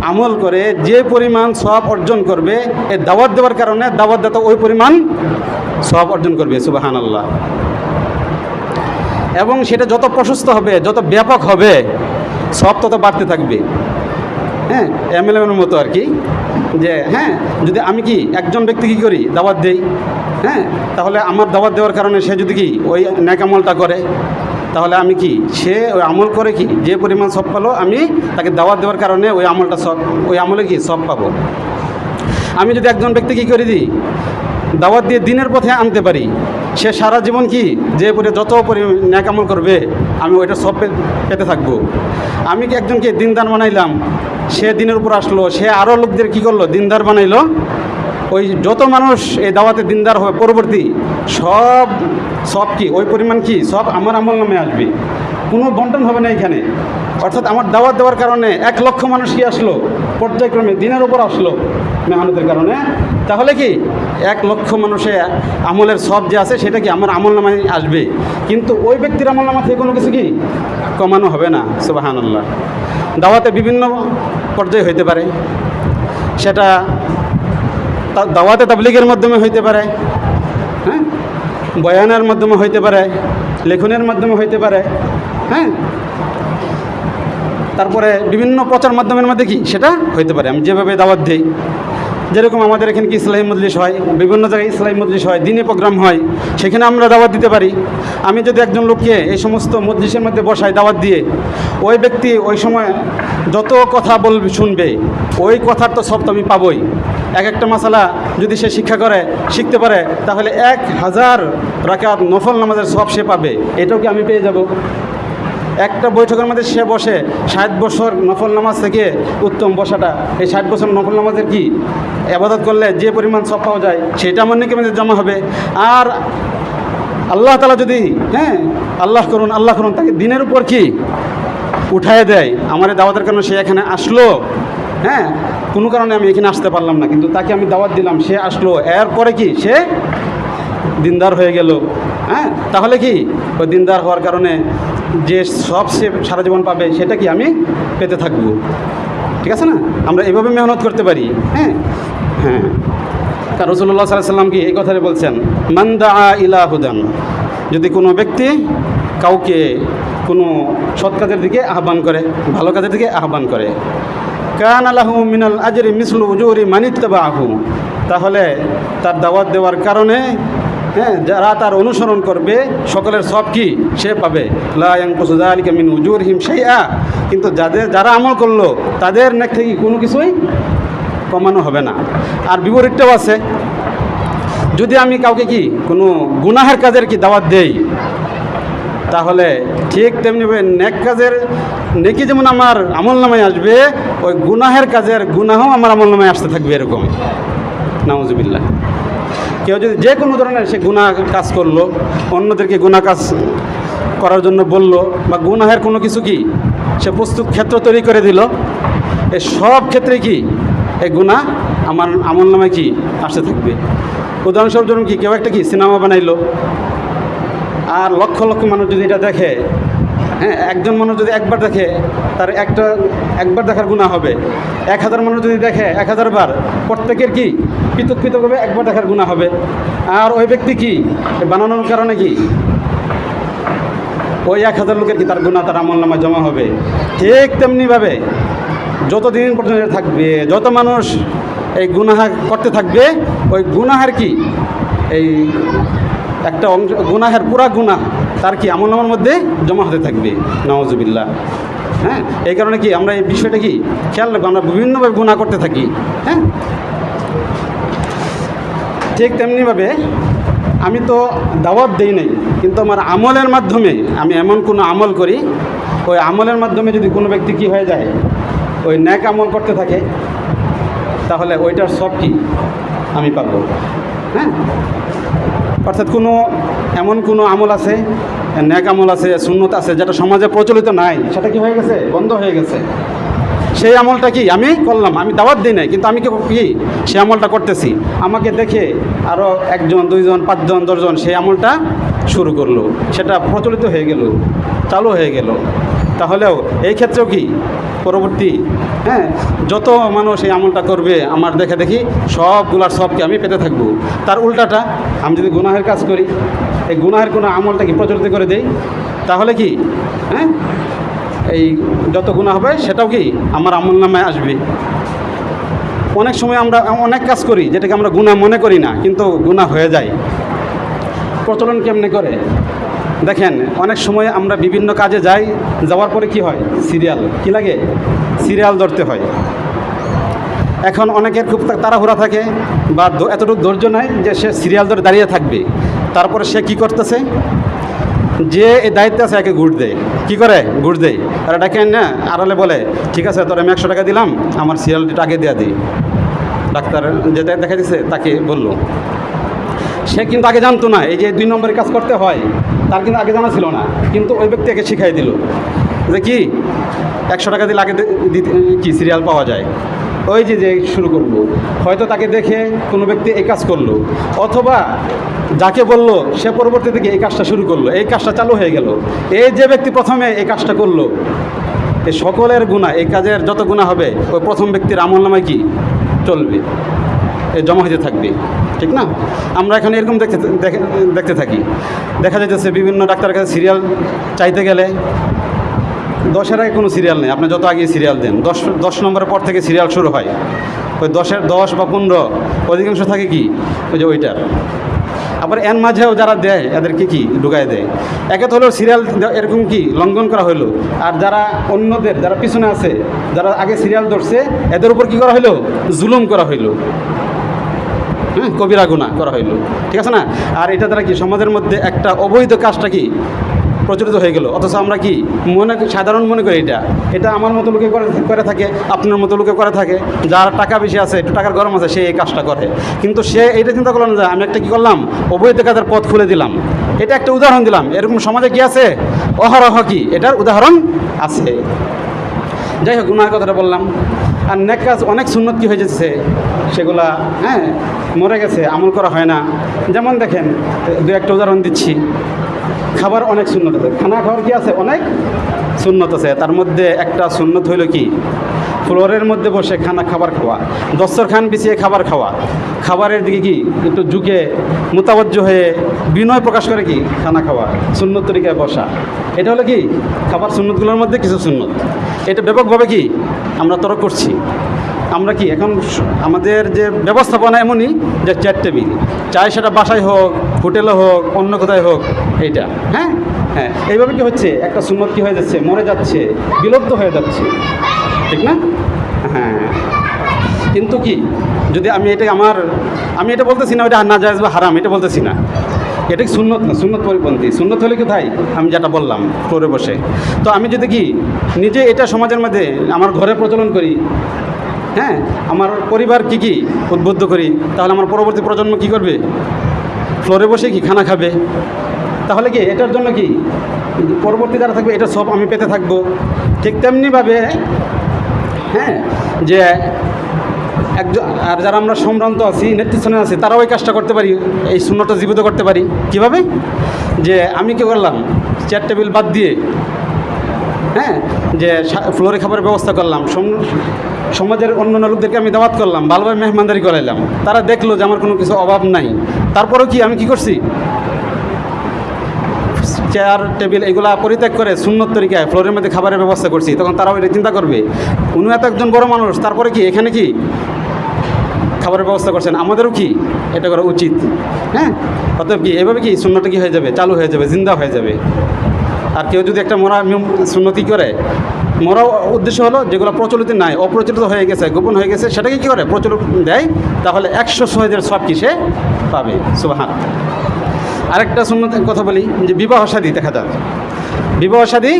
Speaker 1: আমল করে যে পরিমাণ সওয়াব অর্জন করবে, এই দাওয়াত দেওয়ার কারণে দাওয়াত দাতা ওই পরিমাণ সওয়াব অর্জন করবে। সুবহানাল্লাহ। এবং সেটা যত প্রশস্ত হবে, যত ব্যাপক হবে, সওয়াব তত বাড়তে থাকবে। এমএলএমের মতো আর কি, যে যদি আমি কি একজন ব্যক্তি কী করি, দাওয়াত দেই, তাহলে আমার দাওয়াত দেওয়ার কারণে সে যদি কি ওই নেক আমলটা করে, তাহলে আমি কি সে ওই আমল করে কি যে পরিমাণ সব পালো আমি তাকে দাওয়াত দেওয়ার কারণে ওই আমলটা সব ওই আমলে কি সব পাবো। আমি যদি একজন ব্যক্তি কী করে দিই দাওয়াত দিয়ে দিনের পথে আনতে পারি, সে সারা জীবন কি যে যত ন্যাক আমল করবে আমি ওইটা সব পেতে থাকবো। আমি কি একজনকে দিনদার বানাইলাম, সে দিনের উপর আসলো, সে আরও লোকদের কি করলো দিনদার বানাইলো, ওই যত মানুষ এই দাওয়াতে দিনদার হবে পরবর্তী সব কি ওই পরিমাণ কি সব আমার আমল নামে আসবে, কোনো বন্টন হবে না এখানে। অর্থাৎ আমার দাওয়াত দেওয়ার কারণে 1 লক্ষ মানুষ কি আসলো পর্যায়ক্রমে দিনের উপর আসলো মেহনতের কারণে, তাহলে কি 1 লক্ষ মানুষে আমলের সব যে আছে সেটা কি আমার আমল নামায় আসবে, কিন্তু ওই ব্যক্তির আমল নামা থেকে কোনো কিছু কি কমানো হবে না। সুবহানাল্লাহ। দাওয়াতে বিভিন্ন পর্যায়ে হইতে পারে, সেটা দাওয়াতে তাবলীগের মাধ্যমে হইতে পারে, হ্যাঁ, বয়ানের মাধ্যমে হইতে পারে, লেখনের মাধ্যমে হইতে পারে, হ্যাঁ, তারপরে বিভিন্ন প্রচার মাধ্যমের মধ্যে কি সেটা হইতে পারে। আমি যেভাবে দাওয়াত দিই, যেরকম আমাদের এখানে কি ইসলামী মজলিস হয়, বিভিন্ন জায়গায় ইসলামী মজলিস হয়, দিনী প্রোগ্রাম হয়, সেখানে আমরা দাওয়াত দিতে পারি। আমি যদি একজন লোককে এই সমস্ত মজলিসের মধ্যে বসাই দাওয়াত দিয়ে, ওই ব্যক্তি ওই সময় যত কথা বলবে শুনবে ওই কথার তো সব তো আমি পাবই। একটা মাসালা যদি সে শিখতে পারে তাহলে 1000 রাকাত নফল নামাজের সব সে পাবে, এটাও কি আমি পেয়ে যাব। একটা বৈঠকের মধ্যে সে বসে 60 বছর নফল নামাজ থেকে উত্তম বসাটা, এই 60 বছর নফল নামাজের কি ইবাদত করলে যে পরিমাণ সব পাওয়া যায় সেটা আমার নাকি আমাদের জমা হবে। আর আল্লাহ তাআলা যদি আল্লাহ করুন তাকে দিনের উপর কি উঠায় দেয়, আমার দাওয়াতের কারণে সে এখানে আসলো, কোনো কারণে আমি এখানে আসতে পারলাম না, কিন্তু তাকে আমি দাওয়াত দিলাম, সে আসলো, এরপরে কি সে দিনদার হয়ে গেল, তাহলে কি ওই দিনদার হওয়ার কারণে যে সব সে সারা জীবন পাবে সেটা কি আমি পেতে থাকবো। ঠিক আছে না, আমরা এভাবে মেহনত করতে পারি। কারণ রাসূলুল্লাহ সাল্লাল্লাহু আলাইহি ওয়াসাল্লাম কি এই কথাটা বলছেন, মান দাআ ইলা হুদান, যদি কোনো ব্যক্তি কাউকে কোনো সৎ কাজের দিকে আহ্বান করে, ভালো কাজের দিকে আহ্বান করে, কানা লাহু মিনাল আজরি মিসলু উজুরি মান ইত্তাবাহু, তাহলে তার দাওয়াত দেওয়ার কারণে যারা তার অনুসরণ করবে সকলের সব কি সে পাবে। লা ইয়ানকুসু যালিকা মিন উজুরিহিম শাইআ, কিন্তু যারা আমল করলো তাদের নেক থেকে কোনো কিছুই কমানো হবে না। আর বিপরীতটাও আছে, যদি আমি কাউকে কি কোনো গুনাহের কাজের কি দাওয়াত দেই, তাহলে ঠিক তেমনিভাবে নেক কাজের নেকি যেমন আমার আমল নামায় আসবে, ওই গুনাহের কাজের গুনাহও আমার আমল নামায় আসতে থাকবে, এরকম। নাউজুবিল্লাহ। কেউ যদি যে কোনো ধরনের সে গুনাহ কাজ করলো, অন্যদেরকে গুনাহ কাজ করার জন্য বলল, বা গুনাহের কোনো কিছু কি সে প্রস্তুত ক্ষেত্র তৈরি করে দিল, এই সব ক্ষেত্রে কি এই গুনাহ আমার আমল নামায় কি আসতে থাকবে। উদাহরণস্বরূপ ধরুন কি কেউ একটা কি সিনেমা বানাইলো, আর লক্ষ লক্ষ মানুষ যদি এটা দেখে, একজন মানুষ যদি একবার দেখে তার একবার দেখার গুনাহ হবে, 1000 মানুষ যদি দেখে 1000 বার, প্রত্যেকের কি পৃথকভাবে একবার দেখার গুনাহ হবে। আর ওই ব্যক্তি কি বানানোর কারণে কি ওই 1000 লোকের কি তার গুনাহ তার আমল নামায় জমা হবে। ঠিক তেমনিভাবে যতদিন পর্যন্ত থাকবে, যত মানুষ এই গুনাহ করতে থাকবে, ওই গুনাহের কি এই একটা অংশ গুনাহের পুরা গুনাহ তার কি আমল নামার মধ্যে জমা হতে থাকবে। নাউজুবিল্লাহ। এই কারণে কি আমরা এই বিষয়টা কি খেয়াল রাখবো, আমরা বিভিন্নভাবে গুনাহ করতে থাকি। ঠিক তেমনিভাবে আমি তো দাওয়াত দেই নাই, কিন্তু আমার আমলের মাধ্যমে আমি এমন কোনো আমল করি, ওই আমলের মাধ্যমে যদি কোনো ব্যক্তি কি হয়ে যায় ওই নেক আমল করতে থাকে, তাহলে ওইটার সব কি আমি পাবো। অর্থাৎ এমন কোনো আমল আছে, নেক আমল আছে, সুন্নত আছে, যেটা সমাজে প্রচলিত নাই, সেটা কি হয়ে গেছে, বন্ধ হয়ে গেছে। সেই আমলটা কি আমি করলাম, আমি দাওয়াত দিই নাই, কিন্তু আমি কি সেই আমলটা করতেছি, আমাকে দেখে আরও 1 জন 2 জন 5 জন 10 জন সেই আমলটা শুরু করলো, সেটা প্রচলিত হয়ে গেল, চালু হয়ে গেল। তাহলেও এই ক্ষেত্রেও কি পরবর্তী যত মানুষ এই আমলটা করবে আমার দেখে দেখি সবগুলার সবকে আমি পেতে থাকবো। তার উল্টাটা, আমি যদি গুনাহের কাজ করি, এই গুনাহের কোনো আমলটা কি প্রচলিত করে দেই, তাহলে কি এই যত গুনাহ হবে সেটাও কি আমার আমল নামায় আসবে। অনেক সময় আমরা অনেক কাজ করি যেটাকে আমরা গুনাহ মনে করি না, কিন্তু গুনাহ হয়ে যায়। প্রচলন কেমনে করে, দেখেন অনেক সময় আমরা বিভিন্ন কাজে যাই, যাওয়ার পরে কি হয়, সিরিয়াল কি লাগে, সিরিয়াল ধরতে হয়। এখন অনেকের খুব তাড়াহুড়া থাকে বা এতটুকু ধৈর্য নাই যে সে সিরিয়াল ধরে দাঁড়িয়ে থাকবে। তারপরে সে কি করতেছে, যে এই দায়িত্বে আছে একে ঘুষ দেয়, কী করে ঘুষ দেয়, আর এটাকে না আড়ালে বলে ঠিক আছে তোর আমি 100 টাকা দিলাম, আমার সিরিয়ালটা আগে দেওয়া দিই। ডাক্তার যে দেখা দিচ্ছে তাকে বললো, সে কিন্তু আগে জানতো না এই যে 2 নম্বরের কাজ করতে হয়, তার কিন্তু আগে জানা ছিল না, কিন্তু ওই ব্যক্তি একে শিখাই দিল যে কি 100 টাকা দিলে আগে কি সিরিয়াল পাওয়া যায়। ওই যে শুরু করলো, হয়তো তাকে দেখে কোনো ব্যক্তি এই কাজ করলো, অথবা যাকে বলল সে পরবর্তী থেকে এই কাজটা শুরু করলো, এই কাজটা চালু হয়ে গেল। এই যে ব্যক্তি প্রথমে এই কাজটা করলো, এই সকলের গুনাহ, এই কাজের যত গুনাহ হবে ওই প্রথম ব্যক্তির আমল নামায় কি চলবে, জমা হতে থাকবে, ঠিক না? আমরা এখন এরকম দেখতে থাকি। দেখা যাইতেছে বিভিন্ন ডাক্তারের কাছে সিরিয়াল চাইতে গেলে 10-এর আগে কোনো সিরিয়াল নেই, আপনি যত আগে সিরিয়াল দেন 10 নম্বরের পর থেকে সিরিয়াল শুরু হয়। ওই 10-এর 10 বা 15 অধিকাংশ থাকে কি ওই যে ওইটার। আবার এর মাঝেও যারা দেয় এদেরকে কি ঢুকায় দেয়। একে তো হলো সিরিয়াল এরকম কি লঙ্ঘন করা হইলো, আর যারা অন্যদের যারা পিছনে আছে, যারা আগে সিরিয়াল ধরছে এদের উপর কি করা হইলো, জুলুম করা হইলো, হ্যাঁ, কবিরা গুনাহ করা হইলো, ঠিক আছে না? আর এটা দ্বারা কি সমাজের মধ্যে একটা অবৈধ কাজটা কি প্রচলিত হয়ে গেল। অথচ আমরা কি সাধারণ মনে করি এটা আমার মতো লোকে করে থাকে, আপনার মতো লোকে করে থাকে, যার টাকা বেশি আছে, একটু টাকার গরম আছে, সে এই কাজটা করে। কিন্তু সে এইটা চিন্তা করলাম যে আমি একটা কী করলাম, অবৈধ কাজের পথ খুলে দিলাম। এটা একটা উদাহরণ দিলাম। এরকম সমাজে কি আছে, অহরহ কি এটার উদাহরণ আছে। যাই হোক, গুনাহের কথাটা বললাম। আর নেক কাজ অনেক সুন্নত কি হয়ে যাচ্ছে, সেগুলা হ্যাঁ মরে গেছে, আমল করা হয় না। যেমন দেখেন 2-একটা উদাহরণ দিচ্ছি। খাবার অনেক সুন্নত আছে, খানা খাওয়ার কি আছে, অনেক সুন্নত আছে। তার মধ্যে একটা সুন্নত হইল কি, ফ্লোরের মধ্যে বসে খাবার খাওয়া, দস্তরখান বিছিয়ে খাবার খাওয়া, খাবারের দিকে কি একটু ঝুঁকে মোতাবজ্জ হয়ে বিনয় প্রকাশ করে কি খানা খাওয়া, সুন্নত তরিকায় বসা। এটা হলো কি খাবার সুন্নতগুলোর মধ্যে কিছু সুন্নত। এটা ব্যাপকভাবে কি আমরা তরক করছি। আমরা কি এখন আমাদের যে ব্যবস্থাপনা এমনই যে চেয়ার টেবিল, চাই সেটা বাসায় হোক, হোটেলে হোক, অন্য কোথায় হোক, এইটা হ্যাঁ হ্যাঁ এইভাবে কি হচ্ছে, একটা সুন্নত কি হয়ে যাচ্ছে, মরে যাচ্ছে, বিলুপ্ত হয়ে যাচ্ছে, ঠিক না? হ্যাঁ, কিন্তু কি যদি আমি এটা বলতেছি না ওইটা নাজায়েজ বা হারাম, এটা বলতেছি না, এটা সুন্নত না, সুন্নত পরিপন্থী। সুন্নত হলে কোথায়, আমি যেটা বললাম ফ্লোরে বসে। তো আমি যদি কি নিজে এটা সমাজের মধ্যে আমার ঘরে প্রচলন করি, হ্যাঁ, আমার পরিবার কি উদ্বুদ্ধ করি, তাহলে আমার পরবর্তী প্রজন্ম কি করবে, ফ্লোরে বসে কি খানা খাবে। তাহলে কি এটার জন্য কি পরবর্তী যারা থাকবে এটা সব আমি পেতে থাকবো। ঠিক তেমনিভাবে হ্যাঁ, যে একজন আর যারা আমরা সম্ভ্রান্ত আছি, নেতৃস্থানে আছি, তারাও এই কাজটা করতে পারি, এই শূন্যটা জীবিত করতে পারি। কিভাবে, যে আমি কি করলাম, চেয়ার টেবিল বাদ দিয়ে হ্যাঁ, যে ফ্লোরে খাবারের ব্যবস্থা করলাম, সমাজের অন্যান্য লোকদেরকে আমি দাওয়াত করলাম, ভালোভাবে মেহমানদারি করাইলাম, তারা দেখলো যে আমার কোনো কিছু অভাব নাই। তারপরেও কি আমি কি করছি, চেয়ার টেবিল এগুলা পরিত্যাগ করে সুন্নত তরিকায় ফ্লোরের মধ্যে খাবারের ব্যবস্থা করছি। তখন তারাও এটা চিন্তা করবে, উনি এত একজন বড় মানুষ, তারপরে কি এখানে কি খাবারের ব্যবস্থা করছেন, আমাদেরও কি এটা করা উচিত। হ্যাঁ, অতএব কি এভাবে কি সুন্নতটা কি হয়ে যাবে, চালু হয়ে যাবে, জিন্দা হয়ে যাবে। আর কেউ যদি একটা মরা সুন্নতি করে, মরা উদ্দেশ্য হলো যেগুলো প্রচলিত নাই, অপ্রচলিত হয়ে গেছে, গোপন হয়ে গেছে, সেটাকে কী করে প্রচলিত দেয়, তাহলে 100 শহীদের সব কি সে পাবে। সুবহান। আরেকটা সুন্নতের কথা বলি, যে বিবাহ শাদী দেখা যাক, বিবাহ শাদী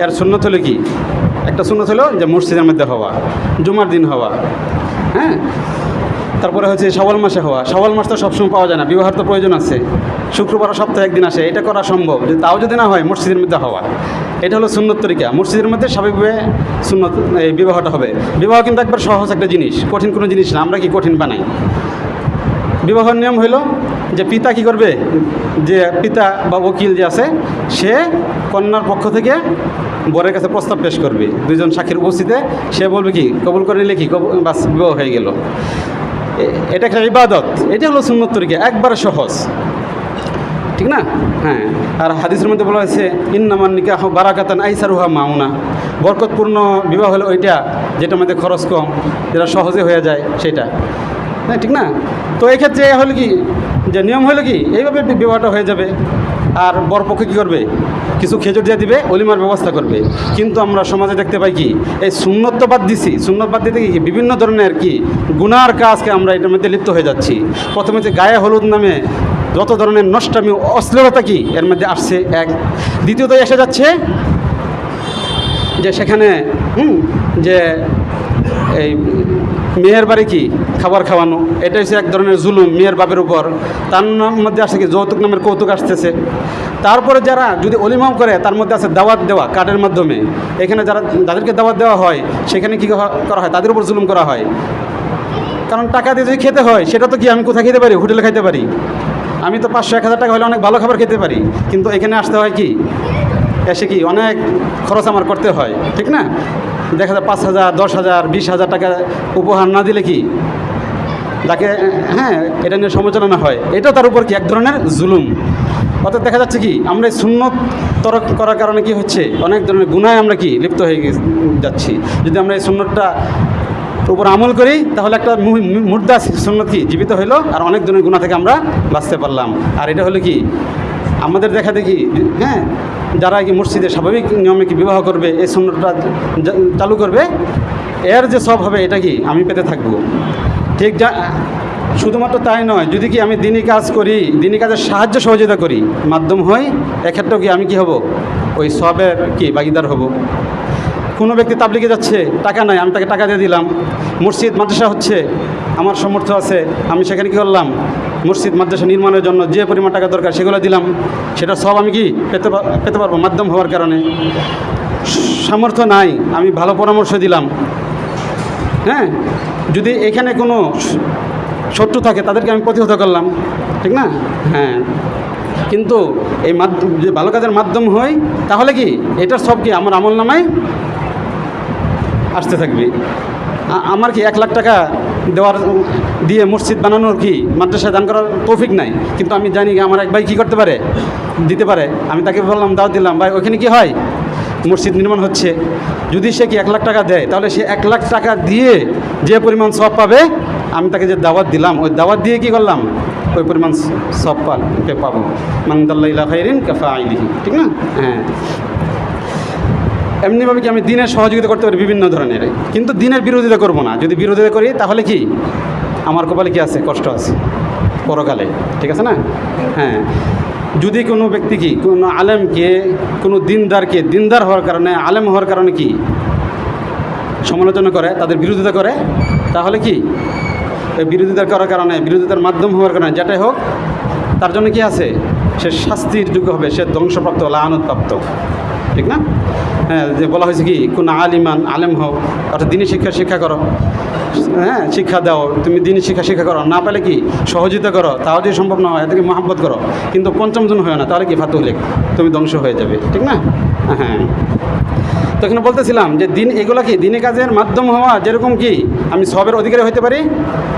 Speaker 1: এর সুন্নত হলো কি, একটা সুন্নত হলো যে মসজিদের মধ্যে হওয়া, জুমার দিন হওয়া, হ্যাঁ, তারপরে হচ্ছে শাওয়াল মাসে হওয়া। শাওয়াল মাস তো সবসময় পাওয়া যায় না, বিবাহের তো প্রয়োজন আছে, শুক্রবার সপ্তাহে একদিন আসে, এটা করা সম্ভব। তাও যদি না হয় মসজিদের মধ্যে হওয়া, এটা হলো সুন্নত তরিকা। মসজিদের মধ্যে স্বাভাবিকভাবে সুন্নত এই বিবাহটা হবে। বিবাহ কিন্তু একবার সহজ একটা জিনিস, কঠিন কোনো জিনিস না, আমরা কি কঠিন বানাই। বিবাহের নিয়ম হইল যে পিতা কি করবে, যে পিতা বা ওকিল যে আছে, সে কন্যার পক্ষ থেকে বরের কাছে প্রস্তাব পেশ করবে, 2 জন সাক্ষীর উপস্থিতিতে। সে বলবে কি কবুল করে নিলে কি বাস বিবাহ হয়ে গেল। এটা একটা ইবাদত, এটা হলো সুন্নত তরিকা, একবারে সহজ, ঠিক না? হ্যাঁ, আর হাদিসের মধ্যে বলা হয়েছে ইন্নামান নিকাহ বারাকাতান আইসারুহা মাউনা, বরকতপূর্ণ বিবাহ হলো ওইটা যেটার মধ্যে খরচ কম, যেটা সহজে হয়ে যায় সেটা, হ্যাঁ, ঠিক না? তো এই ক্ষেত্রে হলো কি, যে নিয়ম হলো কি এইভাবে বিবাহটা হয়ে যাবে। আর বরপক্ষে কী করবে, কিছু খেজুর দিয়ে দিবে, অলিমার ব্যবস্থা করবে। কিন্তু আমরা সমাজে দেখতে পাই কি, এই সুন্নত তো বাদ দিছি, সুন্নত বাদ দিতে কি বিভিন্ন ধরনের কি গুনার কাজকে আমরা এটার মধ্যে লিপ্ত হয়ে যাচ্ছি। প্রথমে যে গায়ে হলুদ নামে যত ধরনের নষ্টামি অশ্লীলতা কি এর মধ্যে আসছে এক। দ্বিতীয়ত এসে যাচ্ছে যে সেখানে যে এই মেয়ের বাড়ি কি খাবার খাওয়ানো, এটা হচ্ছে এক ধরনের জুলুম মেয়ের বাপের উপর। তার মধ্যে আসছে কি যৌতুক নামের কৌতুক আসতেছে। তারপরে যারা যদি অলিমাও করে তার মধ্যে আছে দাওয়াত দেওয়া কার্ডের মাধ্যমে। এখানে যাদেরকে দাওয়াত দেওয়া হয় সেখানে কী করা হয়, তাদের উপর জুলুম করা হয়। কারণ টাকা দিয়ে যদি খেতে হয় সেটা তো কি আমি কোথায় খেতে পারি, হোটেলে খেতে পারি। আমি তো 500-1000 টাকা হলে অনেক ভালো খাবার খেতে পারি, কিন্তু এখানে আসতে হয় কি এসে কি অনেক খরচ আমার করতে হয়, ঠিক না? দেখা যায় 5000, 10000, 20000 টাকা উপহার না দিলে কি তাকে এটা নিয়ে সমালোচনা হয়। এটাও তার উপর কি এক ধরনের জুলুম। অর্থাৎ দেখা যাচ্ছে কি আমরা এই সুন্নত তরক করার কারণে কি হচ্ছে, অনেক ধরনের গুনায় আমরা কি লিপ্ত হয়ে যাচ্ছি। যদি আমরা এই সুন্নতটা উপর আমল করি তাহলে একটা মুর্দা সুন্নত কি জীবিত হইলো, আর অনেক ধরনের গুনাহ থেকে আমরা বাঁচতে পারলাম। আর এটা হলো কি আমাদের দেখা দেখি যারা কি মসজিদে স্বাভাবিক নিয়মে কি বিবাহ করবে, এই সুন্নতটা চালু করবে, এর যে সব হবে এটা কি আমি পেতে থাকবো। ঠিক শুধুমাত্র তাই নয়, যদি কি আমি দিনী কাজ করি, দিনী কাজের সাহায্য সহযোগিতা করি, মাধ্যম হয়, এক্ষেত্রেও কি আমি কি হব, ওই সবের কি ভাগিদার হব। কোনো ব্যক্তি তাবলিগে যাচ্ছে, টাকা নাই, আমি তাকে টাকা দিয়ে দিলাম। মসজিদ মাদ্রাসা হচ্ছে, আমার সামর্থ্য আছে, আমি সেখানে কী করলাম, মসজিদ মাদ্রাসা নির্মাণের জন্য যে পরিমাণ টাকা দরকার সেগুলো দিলাম। সেটা সব আমি কি পেতে পারবো মাধ্যম হওয়ার কারণে। সামর্থ্য নাই, আমি ভালো পরামর্শ দিলাম। যদি এখানে কোনো শত্রু থাকে তাদেরকে আমি প্রতিহত করলাম, ঠিক না? কিন্তু এই যে ভালো কাজের মাধ্যম হয় তাহলে কি এটার সব কি আমার আমল নামায় আসতে থাকবে। আমার কি 1 লাখ টাকা দিয়ে মসজিদ বানানোর কি মাদ্রাসা দান করার তৌফিক নাই, কিন্তু আমি জানি আমার এক ভাই কী করতে পারে, দিতে পারে। আমি তাকে বললাম, দাওয়াত দিলাম, ভাই ওখানে কি হয়, মসজিদ নির্মাণ হচ্ছে। যদি সে কি 1 লাখ টাকা দেয় তাহলে সে 1 লাখ টাকা দিয়ে যে পরিমাণ সওয়াব পাবে, আমি তাকে যে দাওয়াত দিলাম ওই দাওয়াত দিয়ে কি করলাম, ওই পরিমাণ সওয়াব পাবো। মান দাল্লা ইলা খাইরিন কাফাইলিহি, ঠিক না? এমনিভাবে কি আমি দিনের সহযোগিতা করতে পারি বিভিন্ন ধরনের, কিন্তু দিনের বিরোধিতা করব না। যদি বিরোধিতা করি তাহলে কি আমার কপালে কি আছে, কষ্ট আছে পরকালে, ঠিক আছে না? যদি কোনো ব্যক্তি কি কোনো আলেমকে, কোনো দিনদার হওয়ার কারণে, আলেম হওয়ার কারণে কি সমালোচনা করে, তাদের বিরোধিতা করে, তাহলে কি বিরোধিতা করার কারণে, বিরোধিতার মাধ্যম হওয়ার কারণে যেটাই হোক তার জন্য কি আছে, সে শাস্তির যোগ্য হবে, সে ধ্বংসপ্রাপ্ত, লাআনতপ্রাপ্ত, ঠিক না? যে বলা হয়েছে কি কোন আলেম হও, অর্থাৎ দিনী শিক্ষা করো, শিক্ষা দাও, তুমি দিনী শিক্ষা করো, না পেলে কি সহযোগিতা করো, তাও যদি সম্ভব না হয় এদেরকে মহাব্বত করো, কিন্তু 5ম জন হয় না, তাহলে কি ফাতুহলেক, তুমি ধ্বংস হয়ে যাবে, ঠিক না? তো এখানে বলতেছিলাম যে এগুলো কি দিনী কাজের মাধ্যম হওয়া, যেরকম কি আমি সবের অধিকারী হতে পারি,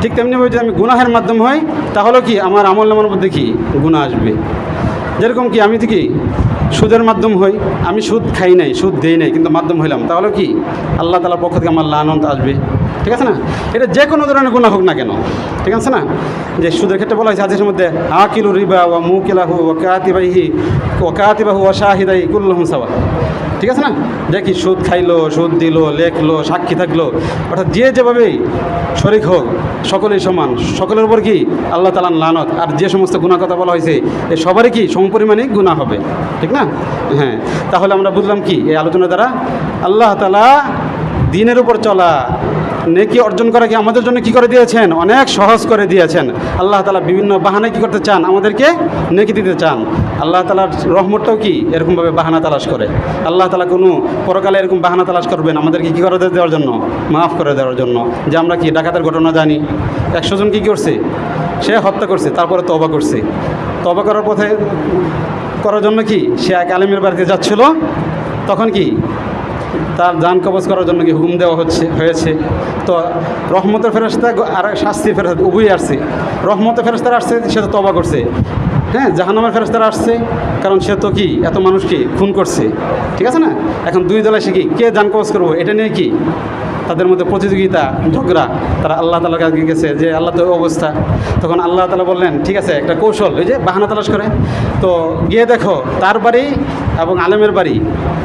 Speaker 1: ঠিক তেমনিভাবে যদি আমি গুনাহের মাধ্যম হই তাহলেও কি আমার আমল নামার মধ্যে কি গুনাহ আসবে। যেরকম কি আমি কি সুদের মাধ্যম হই, আমি সুদ খাই নাই, সুদ দেই নাই, কিন্তু মাধ্যম হইলাম, তাহলে কি আল্লাহ তাআলার পক্ষ থেকে আমার লানত আসবে, ঠিক আছে না? এটা যে কোনো ধরনের গুনাহ হোক না কেন, ঠিক আছে না? যে সুদের ক্ষেত্রে বলা হয়েছে হাদিসের মধ্যে, আকিলু রিবা ওয়া মুকিলাহু ওয়া কাতিবাহু ওয়া শাহিদাই কুল্লুহুম সাওয়া, ঠিক আছে না? দেখি সুদ খাইলো, সুদ দিল, লেখলো, সাক্ষী থাকলো, অর্থাৎ যে যেভাবেই শরীক হোক সকলেই সমান, সকলের উপর কি আল্লাহ তাআলার লানত। আর যে সমস্ত গুনাহ কথা বলা হয়েছে এই সবারই কি সমপরিমাণে গুনাহ হবে, ঠিক না? তাহলে আমরা বুঝলাম কি এই আলোচনা দ্বারা আল্লাহ তাআলা দ্বীনের উপর চলা, নেকি অর্জন করা কি আমাদের জন্য কি করে দিয়েছেন, অনেক সহজ করে দিয়েছেন। আল্লাহ তাআলা বিভিন্ন বাহানায় কী করতে চান, আমাদেরকে নেকি দিতে চান। আল্লাহ তাআলার রহমতটাও কি এরকমভাবে বাহানা তালাশ করে। আল্লাহ তাআলা কোনো পরকালে এরকম বাহানা তালাশ করবেন আমাদেরকে কী করে দেওয়ার জন্য, মাফ করে দেওয়ার জন্য। যে আমরা কি ডাকাতের ঘটনা জানি, 100 জন কী করছে, সে হত্যা করছে, তারপরে তওবা করছে। তওবা করার পথে করার জন্য কি সে এক আলেমের বাড়িতে যাচ্ছিল, তখন কি তার জান কবজ করার জন্য কি হুকুম দেওয়া হয়েছে। তো রহমতের ফেরেশতা আর শাস্তির ফেরেশতা উভয়ই আসছে। রহমতের ফেরেশতারা আসছে, সে তো তওবা করছে। জাহান্নামের ফেরেশতারা আসছে, কারণ সে তো কি এত মানুষকে খুন করছে, ঠিক আছে না? এখন দুই দলে সে কি কে জান কবজ করবো এটা নিয়ে কি তাদের মধ্যে প্রতিযোগিতা ঝগড়া, তারা আল্লাহ তাআলার কাছে গেছে যে আল্লাহ তো অবস্থা। তখন আল্লাহ তাআলা বললেন ঠিক আছে, একটা কৌশল, ওই যে বাহানা তালাশ করে, তো গিয়ে দেখো তার বাড়ি এবং আলেমের বাড়ি,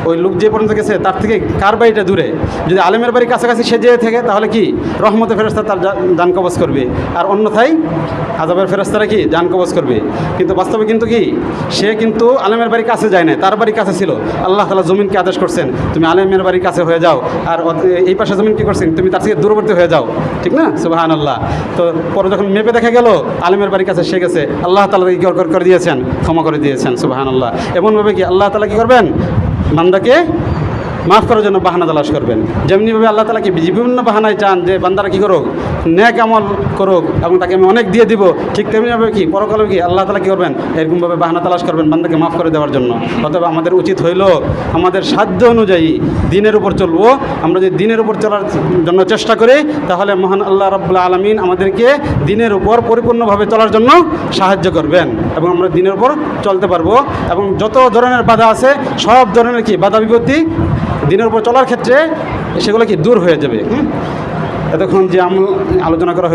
Speaker 1: ওই লোক যে পর্যন্ত গেছে তার থেকে কার বাড়িটা দূরে। যদি আলেমের বাড়ি কাছাকাছি সে যেয়ে থাকে তাহলে কি রহমতে ফেরেশতা তার জান কবজ করবে, আর অন্যথায় আযাবের ফেরেশতারা কি জান কবজ করবে। কিন্তু বাস্তবে কিন্তু কি সে কিন্তু আলেমের বাড়ির কাছে যায় না, তার বাড়ির কাছে ছিল। আল্লাহ তাআলা জমিনকে আদেশ করছেন তুমি আলেমের বাড়ির কাছে হয়ে যাও, আর এই পাশে জমিন কি করছেন তুমি তার থেকে দূরবর্তী হয়ে যাও, ঠিক না? সুবহানাল্লাহ। তো পরে যখন মেপে দেখা গেল আলেমের বাড়ির কাছে সে গেছে, আল্লাহ তাআলা কি করে দিয়েছেন, ক্ষমা করে দিয়েছেন। সুবহানাল্লাহ। এমনভাবে কি আল্লাহ তাআলা কি করবেন, বান্দাকে মাফ করার জন্য বাহানা তালাশ করবেন। যেমনিভাবে আল্লাহ তাআলা কি বিভিন্ন বাহানায় চান যে বান্দারা কী করুক, নেক আমল করুক এবং তাকে আমি অনেক দিয়ে দিব, ঠিক তেমনিভাবে কি পরকালে কি আল্লাহ তাআলা কী করবেন, এরকমভাবে বাহানা তালাশ করবেন বান্দাকে মাফ করে দেওয়ার জন্য। অথবা আমাদের উচিত হইল আমাদের সাধ্য অনুযায়ী দিনের উপর চলবো। আমরা যদি দিনের উপর চলার জন্য চেষ্টা করি তাহলে মহান আল্লাহ রাব্বুল আলামিন আমাদেরকে দিনের উপর পরিপূর্ণভাবে চলার জন্য সাহায্য করবেন এবং আমরা দিনের উপর চলতে পারবো। এবং যত ধরনের বাধা আছে সব ধরনের কি বাধা বিপত্তি দিনের উপর চলার ক্ষেত্রে সেগুলো কি দূর হয়ে যাবে। এতক্ষণ যে আলোচনা করা